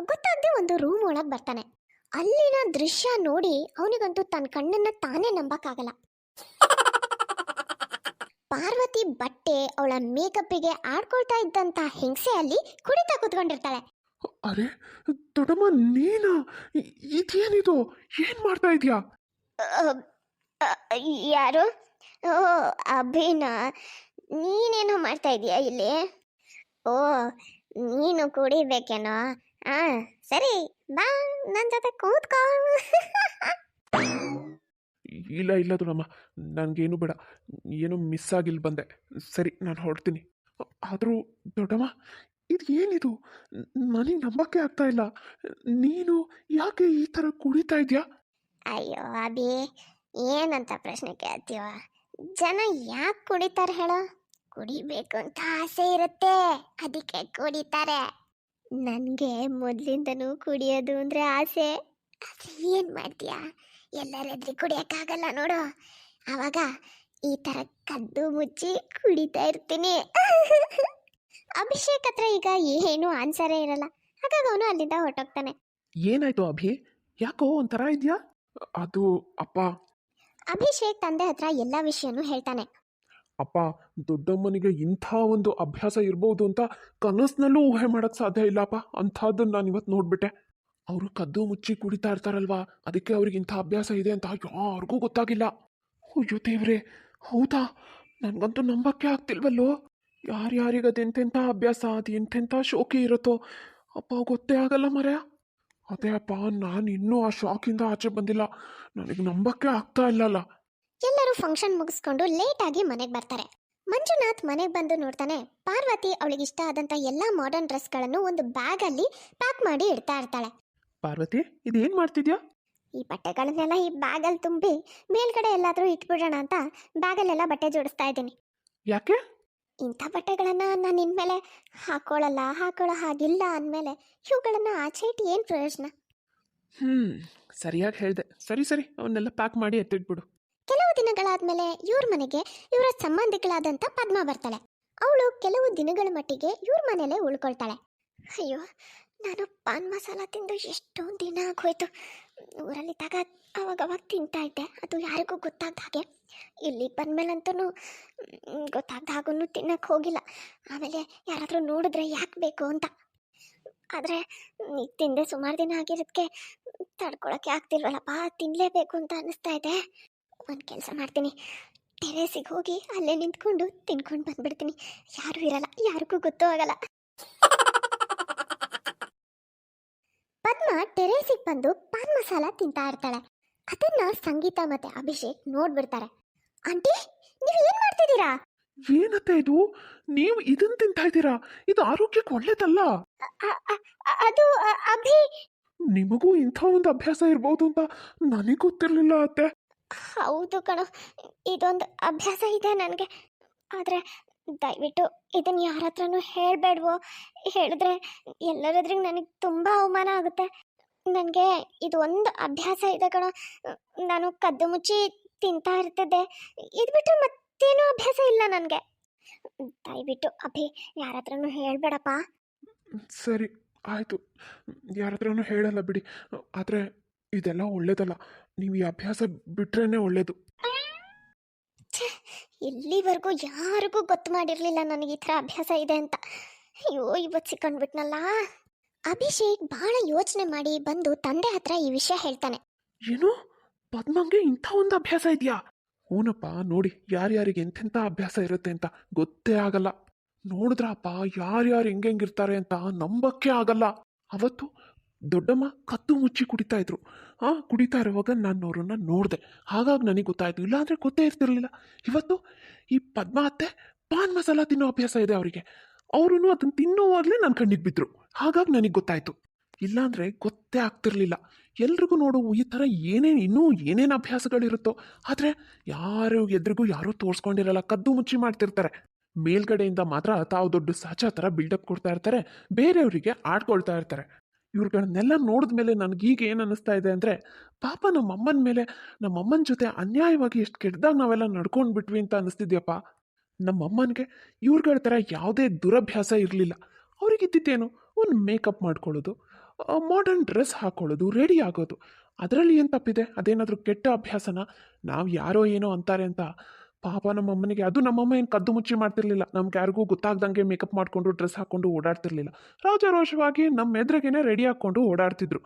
ಗೊತ್ತಾಗದೆ ಒಂದು ರೂಮ್ ಒಳಗೆ ಬರ್ತಾನೆ. ಅಲ್ಲಿನ ದೃಶ್ಯ ನೋಡಿ ಅವನಿಗಂತೂ ತನ್ನ ಕಣ್ಣನ್ನ ತಾನೇ ನಂಬಕ್ಕಾಗಲ್ಲ. ಪಾರ್ವತಿ ಬಟ್ಟೆ ಅವಳ ಮೇಕಪ್ಪಿಗೆ ಆಡ್ಕೊಳ್ತಾ ಇದ್ದಂತ ಹೆಂಗಸೆ ಅಲ್ಲಿ ಕುಡಿತಾ ಕುತ್ಕೊಂಡಿರ್ತಾಳೆ. ಅರೆ ದೊಡ್ಡಮ್ಮ, ನೀನಾ? ಇದೇನಿದು, ಏನು ಮಾಡ್ತಾ ಇದೀಯಾ? ಯಾರು? ಓ, ಅಭಿನಾ, ನೀನೇನೋ ಮಾಡ್ತಾ ಇದೀಯಾ ಇಲ್ಲಿ? ಓ, ನೀನು ಕುಡಿಬೇಕೇನೋ? ಆ, ಸರಿ ಬಾ, ನನ್ನ ಜೊತೆ ಕೂತ್ಕೋ. ಇಲ್ಲ ಇಲ್ಲ ದೊಡ್ಡಮ್ಮ, ನನಗೇನು ಬೇಡ, ಏನೋ ಮಿಸ್ ಆಗಿಲ್ ಬಂದೆ. ಸರಿ, ನಾನು ಹೊರಡ್ತೀನಿ. ಆದರೂ ದೊಡ್ಡಮ್ಮ, ಇದು ಏನಿದು? ನನಗೆ ನಂಬಕ್ಕೆ ಆಗ್ತಾ ಇಲ್ಲ. ನೀನು ಯಾಕೆ ಈ ಥರ ಕುಡಿತಾ ಇದೆಯಾ? ಅಯ್ಯೋ ಅಭಿ, ಏನಂತ ಪ್ರಶ್ನೆ ಕೇಳ್ತೀವ? ಜನ ಯಾಕೆ ಕುಡಿತಾರೆ ಹೇಳೋ? ಕುಡಿಬೇಕು ಅಂತ ಆಸೆ ಇರುತ್ತೆ, ಅದಕ್ಕೆ ಕುಡಿತಾರೆ. ನನಗೆ ಮೊದಲಿಂದನೂ ಕುಡಿಯೋದು ಅಂದರೆ ಆಸೆ. ಆದರೆ ಏನು ಮಾಡ್ತೀಯಾ, ಎಲ್ಲರೆದ್ರಿ ಕುಡಿಯೋಕ್ಕಾಗಲ್ಲ ನೋಡು. ಆವಾಗ ಈ ಥರ ಕದ್ದು ಮುಚ್ಚಿ ಕುಡಿತಾ ಇರ್ತೀನಿ. ಅಭಿಷೇಕ್ ಹತ್ರ ಈಗ ಏನು ಆನ್ಸರೇ ಇರಲ್ಲ, ಹಾಗಾಗಿ ಅವನು ಅಲ್ಲಿಂದ ಹೊರಟೋಗ್ತಾನೆ. ಏನಾಯ್ತು ಅಭಿ, ಯಾಕೋ ಒಂಥರ ಇದೆಯಾ? ಅದು ಅಪ್ಪ. ಅಭಿಷೇಕ್ ತಂದೆ ಹತ್ರ ಎಲ್ಲ ವಿಷಯನೂ ಹೇಳ್ತಾನೆ. ಅಪ್ಪ, ದೊಡ್ಡಮ್ಮನಿಗೆ ಇಂಥ ಒಂದು ಅಭ್ಯಾಸ ಇರ್ಬೋದು ಅಂತ ಕನಸಿನಲ್ಲೂ ಊಹೆ ಮಾಡೋಕ್ಕೆ ಸಾಧ್ಯ ಇಲ್ಲಪ್ಪ. ಅಂಥದ್ದನ್ನು ನಾನು ಇವತ್ತು ನೋಡ್ಬಿಟ್ಟೆ. ಅವರು ಕದ್ದು ಮುಚ್ಚಿ ಕುಡಿತಾ ಇರ್ತಾರಲ್ವಾ, ಅದಕ್ಕೆ ಅವ್ರಿಗೆ ಇಂಥ ಅಭ್ಯಾಸ ಇದೆ ಅಂತ ಯಾರಿಗೂ ಗೊತ್ತಾಗಿಲ್ಲ. ಅಯ್ಯೋ ದೇವ್ರೆ, ಹೌದಾ? ನನಗಂತೂ ನಂಬಕ್ಕೆ ಆಗ್ತಿಲ್ವಲ್ಲೋ. ಯಾರ್ಯಾರಿಗೆ ಅದು ಎಂತೆಂಥ ಅಭ್ಯಾಸ, ಅದು ಎಂತೆಂಥ ಶೋಕಿ ಇರುತ್ತೋ ಅಪ್ಪ, ಗೊತ್ತೇ ಆಗಲ್ಲ ಮರ್ಯ. ಅದೇ ಅಪ್ಪ, ನಾನು ಇನ್ನೂ ಆ ಶಾಕಿಂದ ಆಚೆ ಬಂದಿಲ್ಲ, ನನಗೆ ನಂಬಕ್ಕೆ ಆಗ್ತಾ ಇಲ್ಲಲ್ಲ. ಎಲ್ಲರೂ ಫಂಕ್ಷನ್ ಮುಗಿಸ್ಕೊಂಡು ಲೇಟಾಗಿ ಮನೆಗೆ ಬರ್ತಾರೆ. ಮಂಜುನಾಥ್ ಮನೆಗೆ ಬಂದು ನೋಡ್ತಾನೆ, ಪಾರ್ವತಿ ಅವಳಿಗಿಷ್ಟ ಆದಂಥ ಎಲ್ಲ ಮಾಡರ್ನ್ ಡ್ರೆಸ್ಗಳನ್ನು ಒಂದು ಬ್ಯಾಗಲ್ಲಿ ಪ್ಯಾಕ್ ಮಾಡಿ ಇಡ್ತಾ ಇರ್ತಾಳೆ. ಪಾರ್ವತಿ, ಇದೇನು ಮಾಡ್ತಿದ್ಯಾ? ಈ ಬಟ್ಟೆಗಳನ್ನೆಲ್ಲ ಈ ಬ್ಯಾಗಲ್ಲಿ ತುಂಬಿ ಮೇಲ್ಗಡೆ ಎಲ್ಲಾದರೂ ಇಟ್ಬಿಡೋಣ ಅಂತ ಬ್ಯಾಗಲ್ಲೆಲ್ಲ ಬಟ್ಟೆ ಜೋಡಿಸ್ತಾ ಇದ್ದೀನಿ. ಯಾಕೆ? ಇಂಥ ಬಟ್ಟೆಗಳನ್ನು ನಾನು ಇನ್ಮೇಲೆ ಹಾಕೊಳ್ಳೋ ಹಾಗಿಲ್ಲ ಅಂದಮೇಲೆ ಇವುಗಳನ್ನು ಆಚೆ ಇಟ್ಟು ಏನು ಪ್ರಯೋಜನ? ಸರಿಯಾಗಿ ಹೇಳಿದೆ. ಸರಿ ಸರಿ, ಅವನ್ನೆಲ್ಲ ಪ್ಯಾಕ್ ಮಾಡಿ ಎತ್ತಿಟ್ಬಿಡು. ಕೆಲವು ದಿನಗಳಾದ್ಮೇಲೆ ಇವ್ರ ಮನೆಗೆ ಇವರ ಸಂಬಂಧಿಗಳಾದಂಥ ಪದ್ಮ ಬರ್ತಾಳೆ. ಅವಳು ಕೆಲವು ದಿನಗಳ ಮಟ್ಟಿಗೆ ಇವ್ರ ಮನೇಲೆ ಉಳ್ಕೊಳ್ತಾಳೆ. ಅಯ್ಯೋ, ನಾನು ಪಾನ್ ಮಸಾಲ ತಿಂದು ಎಷ್ಟೊಂದು ದಿನ ಆಗೋಯ್ತು. ಊರಲ್ಲಿದ್ದಾಗ ಅವಾಗವಾಗ ತಿಂತಾ ಇದ್ದೆ, ಅದು ಯಾರಿಗೂ ಗೊತ್ತಾಗ್ದ ಹಾಗೆ. ಇಲ್ಲಿ ಬಂದಮೇಲಂತೂ ಗೊತ್ತಾಗ್ದ ಹಾಗೂ ತಿನ್ನಕ್ಕೆ ಹೋಗಿಲ್ಲ. ಆಮೇಲೆ ಯಾರಾದರೂ ನೋಡಿದ್ರೆ ಯಾಕೆ ಬೇಕು ಅಂತ. ಆದರೆ ಈಗ ತಿಂದೆ ಸುಮಾರು ದಿನ ಆಗಿರೋದಕ್ಕೆ ತಡ್ಕೊಳಕ್ಕೆ ಆಗ್ತಿಲ್ವಲ್ಲಪ್ಪ, ತಿನ್ನಲೇಬೇಕು ಅಂತ ಅನ್ನಿಸ್ತಾ ಇದೆ. ಒಂದು ಕೆಲಸ ಮಾಡ್ತೀನಿ, ಟೆರೇಸಿಗೆ ಹೋಗಿ ಅಲ್ಲೇ ನಿಂತ್ಕೊಂಡು ತಿನ್ಕೊಂಡು ಬಂದ್ಬಿಡ್ತೀನಿ. ಯಾರೂ ಇರಲ್ಲ, ಯಾರಿಗೂ ಗೊತ್ತೂ ಆಗಲ್ಲ. ಪದ್ಮ ಟೆರೇಸಿಗೆ ಬಂದು ಪಾನ್ ಮಸಾಲ ತಿಂತಾ ಇರ್ತಾಳೆ. ಅದನ್ನ ಸಂಗೀತ ಮತ್ತೆ ಅಭಿಷೇಕ್ ನೋಡ್ಬಿಡ್ತಾರೆ. ಆಂಟಿ, ನೀವು ಏನ್ ಮಾಡ್ತಿದ್ದೀರಾ? ಏನತ್ತೆ ಇದು? ನೀವು ಇದನ್ನ ತಿಂತಾ ಇದ್ದೀರಾ? ಇದು ಆರೋಗ್ಯಕ್ಕೆ ಒಳ್ಳೇದಲ್ಲ. ಅದು ಅಭಿ. ನಿಮಗೂ ಇಂಥ ಒಂದು ಅಭ್ಯಾಸ ಇರ್ಬೋದು ಅಂತ ನನಗೆ ಗೊತ್ತಿರಲಿಲ್ಲ ಅತ್ತೆ. ಹೌದು ಕಣೋ, ಇದೊಂದು ಅಭ್ಯಾಸ ಇದೆ ನನಗೆ. ಆದರೆ ದಯವಿಟ್ಟು ಇದನ್ನು ಯಾರ ಹತ್ರನೂ ಹೇಳಬೇಡ್ವೋ. ಹೇಳಿದ್ರೆ ಎಲ್ಲರದ್ರಿಗೆ ನನಗೆ ತುಂಬ ಅವಮಾನ ಆಗುತ್ತೆ. ನನಗೆ ಇದು ಒಂದು ಅಭ್ಯಾಸ ಇದೆ ಕಣೋ, ನಾನು ಕದ್ದು ಮುಚ್ಚಿ ತಿಂತಾ ಇರ್ತಿದ್ದೆ. ಇದು ಬಿಟ್ಟರೆ ಮತ್ತೇನೂ ಅಭ್ಯಾಸ ಇಲ್ಲ ನನಗೆ. ದಯವಿಟ್ಟು ಅಭಿ, ಯಾರ ಹತ್ರನೂ ಹೇಳಬೇಡಪ್ಪ. ಸರಿ ಆಯಿತು, ಯಾರ ಹತ್ರನೂ ಹೇಳಲ್ಲ ಬಿಡಿ. ಆದರೆ ಇದೆಲ್ಲ ಒಳ್ಳೇದಲ್ಲ, ನೀವು ಈ ಅಭ್ಯಾಸ ಬಿಟ್ರೇನೆ ಒಳ್ಳೇದು. ಇಲ್ಲಿವರೆಗೂ ಯಾರಿಗೂ ಗೊತ್ತು ಮಾಡಿರಲಿಲ್ಲ ನನಗೆ ಈ ಥರ ಅಭ್ಯಾಸ ಇದೆ ಅಂತ. ಅಯ್ಯೋ, ಇವತ್ತು ಸಿಕ್ಕೊಂಡ್ಬಿಟ್ನಲ್ಲ. ಅಭಿಷೇಕ್ ಬಹಳ ಯೋಚನೆ ಮಾಡಿ ಬಂದು ತಂದೆ ಹತ್ರ ಈ ವಿಷಯ ಹೇಳ್ತಾನೆ. ಏನು, ಪದ್ಮಂಗೆ ಇಂಥ ಒಂದು ಅಭ್ಯಾಸ ಇದೆಯಾ? ಹೂನಪ್ಪ, ನೋಡಿ ಯಾರ್ಯಾರಿಗೆ ಎಂತೆಂಥ ಅಭ್ಯಾಸ ಇರುತ್ತೆ ಅಂತ ಗೊತ್ತೇ ಆಗಲ್ಲ. ನೋಡಿದ್ರಪ್ಪ, ಯಾರ್ಯಾರು ಹೆಂಗಿರ್ತಾರೆ ಅಂತ ನಂಬಕ್ಕೆ ಆಗಲ್ಲ. ಅವತ್ತು ದೊಡ್ಡಮ್ಮ ಕದ್ದು ಮುಚ್ಚಿ ಕುಡಿತಾ ಇದ್ರು. ಕುಡಿತಾ ಇರುವಾಗ ನಾನು ಅವ್ರನ್ನ ನೋಡಿದೆ, ಹಾಗಾಗಿ ನನಗೆ ಗೊತ್ತಾಯಿತು. ಇಲ್ಲಾಂದರೆ ಗೊತ್ತೇ ಇರ್ತಿರ್ಲಿಲ್ಲ. ಇವತ್ತು ಈ ಪದ್ಮ ಅತ್ತೆ ಪಾನ್ ಮಸಾಲ ತಿನ್ನೋ ಅಭ್ಯಾಸ ಇದೆ ಅವರಿಗೆ. ಅವರು ಅದನ್ನು ತಿನ್ನೋವಾಗಲೇ ನನ್ನ ಕಣ್ಣಿಗೆ ಬಿದ್ದರು, ಹಾಗಾಗಿ ನನಗೆ ಗೊತ್ತಾಯಿತು. ಇಲ್ಲಾಂದರೆ ಗೊತ್ತೇ ಆಗ್ತಿರ್ಲಿಲ್ಲ. ಎಲ್ರಿಗೂ ನೋಡು ಈ ಥರ ಇನ್ನೂ ಏನೇನು ಅಭ್ಯಾಸಗಳಿರುತ್ತೋ, ಆದರೆ ಯಾರು ಎದುರಿಗೂ ಯಾರೂ ತೋರಿಸ್ಕೊಂಡಿರಲ್ಲ, ಕದ್ದು ಮುಚ್ಚಿ ಮಾಡ್ತಿರ್ತಾರೆ. ಮೇಲ್ಗಡೆಯಿಂದ ಮಾತ್ರ ತಾವು ದೊಡ್ಡ ಸಾಚಾ ಥರ ಬಿಲ್ಡಪ್ ಕೊಡ್ತಾ ಇರ್ತಾರೆ, ಬೇರೆಯವರಿಗೆ ಆಡ್ಕೊಳ್ತಾ ಇರ್ತಾರೆ. ಇವ್ರುಗಳನ್ನೆಲ್ಲ ನೋಡಿದ್ಮೇಲೆ ನನಗೀಗ ಏನು ಅನ್ನಿಸ್ತಾ ಇದೆ ಅಂದರೆ, ಪಾಪ ನಮ್ಮಮ್ಮನ ಮೇಲೆ, ನಮ್ಮಮ್ಮನ ಜೊತೆ ಅನ್ಯಾಯವಾಗಿ ಎಷ್ಟು ಕೆಟ್ಟದಾಗ ನಾವೆಲ್ಲ ನಡ್ಕೊಂಡು ಬಿಟ್ವಿ ಅಂತ ಅನ್ನಿಸ್ತಿದ್ಯಪ್ಪ. ನಮ್ಮಮ್ಮನಿಗೆ ಇವ್ರುಗಳ ಥರ ಯಾವುದೇ ದುರಭ್ಯಾಸ ಇರಲಿಲ್ಲ. ಅವ್ರಿಗಿದ್ದಿದ್ದೇನು, ಒಂದು ಮೇಕಪ್ ಮಾಡ್ಕೊಳ್ಳೋದು, ಮಾಡರ್ನ್ ಡ್ರೆಸ್ ಹಾಕ್ಕೊಳ್ಳೋದು, ರೆಡಿ ಆಗೋದು. ಅದರಲ್ಲಿ ಏನು ತಪ್ಪಿದೆ? ಅದೇನಾದರೂ ಕೆಟ್ಟ ಅಭ್ಯಾಸನ? ನಾವು ಯಾರೋ ಏನೋ ಅಂತಾರೆ ಅಂತ ಪಾಪ ನಮ್ಮಮ್ಮನಿಗೆ, ಅದು ನಮ್ಮಮ್ಮ ಏನು ಕದ್ದು ಮುಚ್ಚಿ ಮಾಡ್ತಿರ್ಲಿಲ್ಲ, ನಮ್ಗೆ ಯಾರಿಗೂ ಗೊತ್ತಾಗ್ದಂಗೆ ಮೇಕಪ್ ಮಾಡಿಕೊಂಡು ಡ್ರೆಸ್ ಹಾಕ್ಕೊಂಡು ಓಡಾಡ್ತಿರ್ಲಿಲ್ಲ. ರಾಜಾರೋಷವಾಗಿ ನಮ್ಮ ಎದುರಿಗೇನೆ ರೆಡಿ ಹಾಕ್ಕೊಂಡು ಓಡಾಡ್ತಿದ್ರು.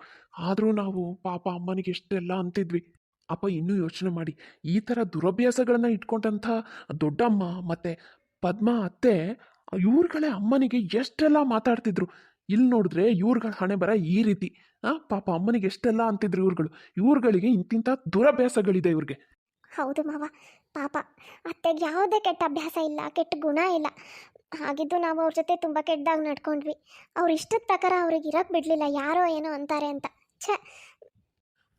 ಆದರೂ ನಾವು ಪಾಪ ಅಮ್ಮನಿಗೆ ಎಷ್ಟೆಲ್ಲ ಅಂತಿದ್ವಿ. ಅಪ್ಪ ಇನ್ನೂ ಯೋಚನೆ ಮಾಡಿ, ಈ ಥರ ದುರಭ್ಯಾಸಗಳನ್ನ ಇಟ್ಕೊಂಡಂಥ ದೊಡ್ಡಮ್ಮ ಮತ್ತು ಪದ್ಮ ಅತ್ತೆ ಇವ್ರುಗಳೇ ಅಮ್ಮನಿಗೆ ಎಷ್ಟೆಲ್ಲ ಮಾತಾಡ್ತಿದ್ರು. ಇಲ್ಲಿ ನೋಡಿದ್ರೆ ಇವ್ರುಗಳ ಹಣೆ ಬರ ಈ ರೀತಿ. ಪಾಪ ಅಮ್ಮನಿಗೆ ಎಷ್ಟೆಲ್ಲ ಅಂತಿದ್ರು ಇವ್ರುಗಳಿಗೆ ಇಂತಿಂಥ ದುರಭ್ಯಾಸಗಳಿದೆ ಇವ್ರಿಗೆ. ಹೌದು ಮಾವ, ಪಾಪ ಅತ್ತೆಗೆ ಯಾವುದೇ ಕೆಟ್ಟ ಅಭ್ಯಾಸ ಇಲ್ಲ, ಕೆಟ್ಟ ಗುಣ ಇಲ್ಲ. ಹಾಗಿದ್ದು ನಾವು ಅವ್ರ ಜೊತೆ ತುಂಬ ಕೆಟ್ಟದಾಗಿ ನಡ್ಕೊಂಡ್ವಿ. ಅವ್ರ ಇಷ್ಟದ ಪ್ರಕಾರ ಅವ್ರಿಗೆ ಇರೋಕ್ಕೆ ಬಿಡಲಿಲ್ಲ, ಯಾರೋ ಏನೋ ಅಂತಾರೆ ಅಂತ. ಛೇ.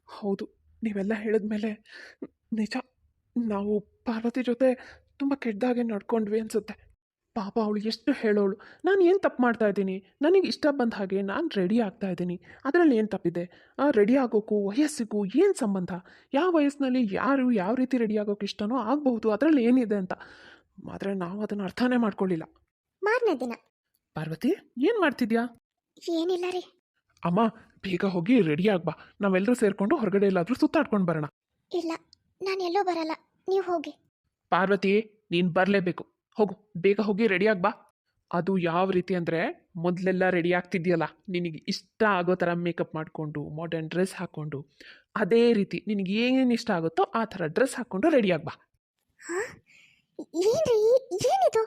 ಹೌದು, ನೀವೆಲ್ಲ ಹೇಳಿದ್ಮೇಲೆ ನಿಜ, ನಾವು ಪಾರ್ವತಿ ಜೊತೆ ತುಂಬ ಕೆಟ್ಟದಾಗೆ ನಡ್ಕೊಂಡ್ವಿ ಅನಿಸುತ್ತೆ. ಪಾಪ ಅವಳು ಎಷ್ಟು ಹೇಳೋಳು. ನಾನು ಏನು ತಪ್ಪು ಮಾಡ್ತಾ ಇದ್ದೀನಿ? ನನಗೆ ಇಷ್ಟ ಬಂದ ಹಾಗೆ ನಾನು ರೆಡಿ ಆಗ್ತಾ ಇದ್ದೀನಿ, ಅದರಲ್ಲಿ ಏನು ತಪ್ಪಿದೆ? ರೆಡಿ ಆಗೋಕ್ಕೂ ವಯಸ್ಸಿಗೂ ಏನು ಸಂಬಂಧ? ಯಾವ ವಯಸ್ಸಿನಲ್ಲಿ ಯಾರು ಯಾವ ರೀತಿ ರೆಡಿ ಆಗೋಕೆ ಇಷ್ಟನೋ ಆಗಬಹುದು, ಅದರಲ್ಲಿ ಏನಿದೆ ಅಂತ. ಆದರೆ ನಾವು ಅದನ್ನು ಅರ್ಥನೇ ಮಾಡ್ಕೊಳ್ಳಿಲ್ಲ. ಮಾರನೇ ದಿನ. ಪಾರ್ವತಿ, ಏನು ಮಾಡ್ತಿದ್ಯಾ? ಏನಿಲ್ಲ ರೀ. ಅಮ್ಮ, ಬೇಗ ಹೋಗಿ ರೆಡಿ ಆಗ್ಬಾ, ನಾವೆಲ್ಲರೂ ಸೇರಿಕೊಂಡು ಹೊರಗಡೆ ಎಲ್ಲಾದರೂ ಸುತ್ತಾಡ್ಕೊಂಡು ಬರೋಣ. ಇಲ್ಲ, ನಾನು ಎಲ್ಲೂ ಬರಲ್ಲ, ನೀವು ಹೋಗಿ. ಪಾರ್ವತಿ, ನೀನು ಬರಲೇಬೇಕು. ಹೋಗು, ಬೇಗ ಹೋಗಿ ರೆಡಿ ಆಗ್ಬಾ. ಅದು ಯಾವ ರೀತಿ ಅಂದರೆ, ಮೊದಲೆಲ್ಲ ರೆಡಿ ಆಗ್ತಿದ್ಯಲ್ಲ, ನಿನಗೆ ಇಷ್ಟ ಆಗೋ ಥರ ಮೇಕಪ್ ಮಾಡಿಕೊಂಡು ಮಾಡರ್ನ್ ಡ್ರೆಸ್ ಹಾಕ್ಕೊಂಡು, ಅದೇ ರೀತಿ ನಿನಗೆ ಏನೇನು ಇಷ್ಟ ಆಗುತ್ತೋ ಆ ಥರ ಡ್ರೆಸ್ ಹಾಕ್ಕೊಂಡು ರೆಡಿ ಆಗ್ಬಾ. ಹಾಂ, ಏನ್ರಿ ಏನಿದು?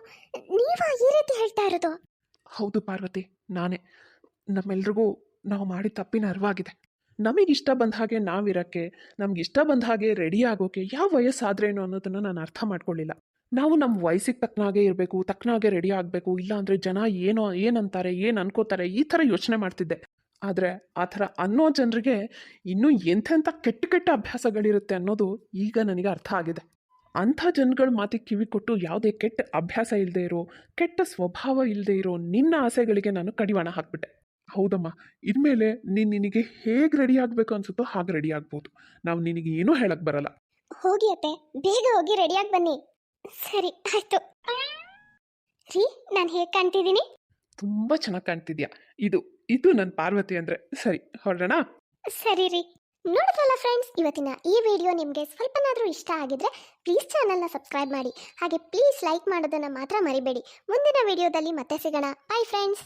ನೀವಾ ಈ ರೀತಿ ಹೇಳ್ತಾ ಇರೋದು? ಹೌದು ಪಾರ್ವತಿ, ನಾನೇ. ನಮ್ಮೆಲ್ರಿಗೂ ನಾವು ಮಾಡಿದ ತಪ್ಪಿನ ಅರಿವಾಗಿದೆ. ನಮಗಿಷ್ಟ ಬಂದ ಹಾಗೆ ನಾವಿರೋಕ್ಕೆ, ನಮಗಿಷ್ಟ ಬಂದ ಹಾಗೆ ರೆಡಿ ಆಗೋಕ್ಕೆ ಯಾವ ವಯಸ್ಸಾದ್ರೇನು ಅನ್ನೋದನ್ನು ನಾನು ಅರ್ಥ ಮಾಡ್ಕೊಳ್ಳಿಲ್ಲ. ನಾವು ನಮ್ಮ ವಯಸ್ಸಿಗೆ ತಕ್ಕನಾಗೆ ಇರಬೇಕು, ತಕ್ಕನಾಗೆ ರೆಡಿ ಆಗಬೇಕು, ಇಲ್ಲಾಂದರೆ ಜನ ಏನಂತಾರೆ, ಏನು ಅನ್ಕೋತಾರೆ, ಈ ಥರ ಯೋಚನೆ ಮಾಡ್ತಿದ್ದೆ. ಆದರೆ ಆ ಥರ ಅನ್ನೋ ಜನರಿಗೆ ಇನ್ನೂ ಎಂಥೆಂಥ ಕೆಟ್ಟ ಕೆಟ್ಟ ಅಭ್ಯಾಸಗಳಿರುತ್ತೆ ಅನ್ನೋದು ಈಗ ನನಗೆ ಅರ್ಥ ಆಗಿದೆ. ಅಂಥ ಜನಗಳ ಮಾತಿಗೆ ಕಿವಿ ಕೊಟ್ಟು ಯಾವುದೇ ಕೆಟ್ಟ ಅಭ್ಯಾಸ ಇಲ್ಲದೆ ಇರೋ, ಕೆಟ್ಟ ಸ್ವಭಾವ ಇಲ್ಲದೆ ಇರೋ ನಿನ್ನ ಆಸೆಗಳಿಗೆ ನಾನು ಕಡಿವಾಣ ಹಾಕ್ಬಿಟ್ಟೆ. ಹೌದಮ್ಮ, ಇನ್ಮೇಲೆ ನಿನಗೆ ಹೇಗೆ ರೆಡಿ ಆಗಬೇಕು ಅನ್ಸುತ್ತೋ ಹಾಗೆ ರೆಡಿ ಆಗ್ಬೋದು. ನಾವು ನಿನಗೆ ಏನೂ ಹೇಳಕ್ಕೆ ಬರಲ್ಲ. ಹೋಗಿ ಅತ್ತೆ, ಬೇಗ ಹೋಗಿ ರೆಡಿಯಾಗಿ ಬನ್ನಿ. ಸರಿ, ಆಯ್ತು. ರೀ, ನಾನು ಹೇಗೆ ಕಾಣ್ತಿದ್ದೀನಿ? ತುಂಬ ಚೆನ್ನಾಗಿ ಕಾಣ್ತಿದ್ಯಾ. ಇದು ನನ್ನ ಪಾರ್ವತಿ ಅಂದರೆ. ಸರಿ, ಹೊರಡೋಣ. ಸರಿ ರೀ. ನೋಡಿದ್ರಲ್ಲ ಫ್ರೆಂಡ್ಸ್, ಇವತ್ತಿನ ಈ ವಿಡಿಯೋ ನಿಮಗೆ ಸ್ವಲ್ಪನಾದರೂ ಇಷ್ಟ ಆಗಿದ್ರೆ ಪ್ಲೀಸ್ ಚಾನಲ್ನ ಸಬ್ಸ್ಕ್ರೈಬ್ ಮಾಡಿ. ಹಾಗೆ ಪ್ಲೀಸ್ ಲೈಕ್ ಮಾಡೋದನ್ನು ಮಾತ್ರ ಮರಿಬೇಡಿ. ಮುಂದಿನ ವಿಡಿಯೋದಲ್ಲಿ ಮತ್ತೆ ಸಿಗೋಣ. By friends.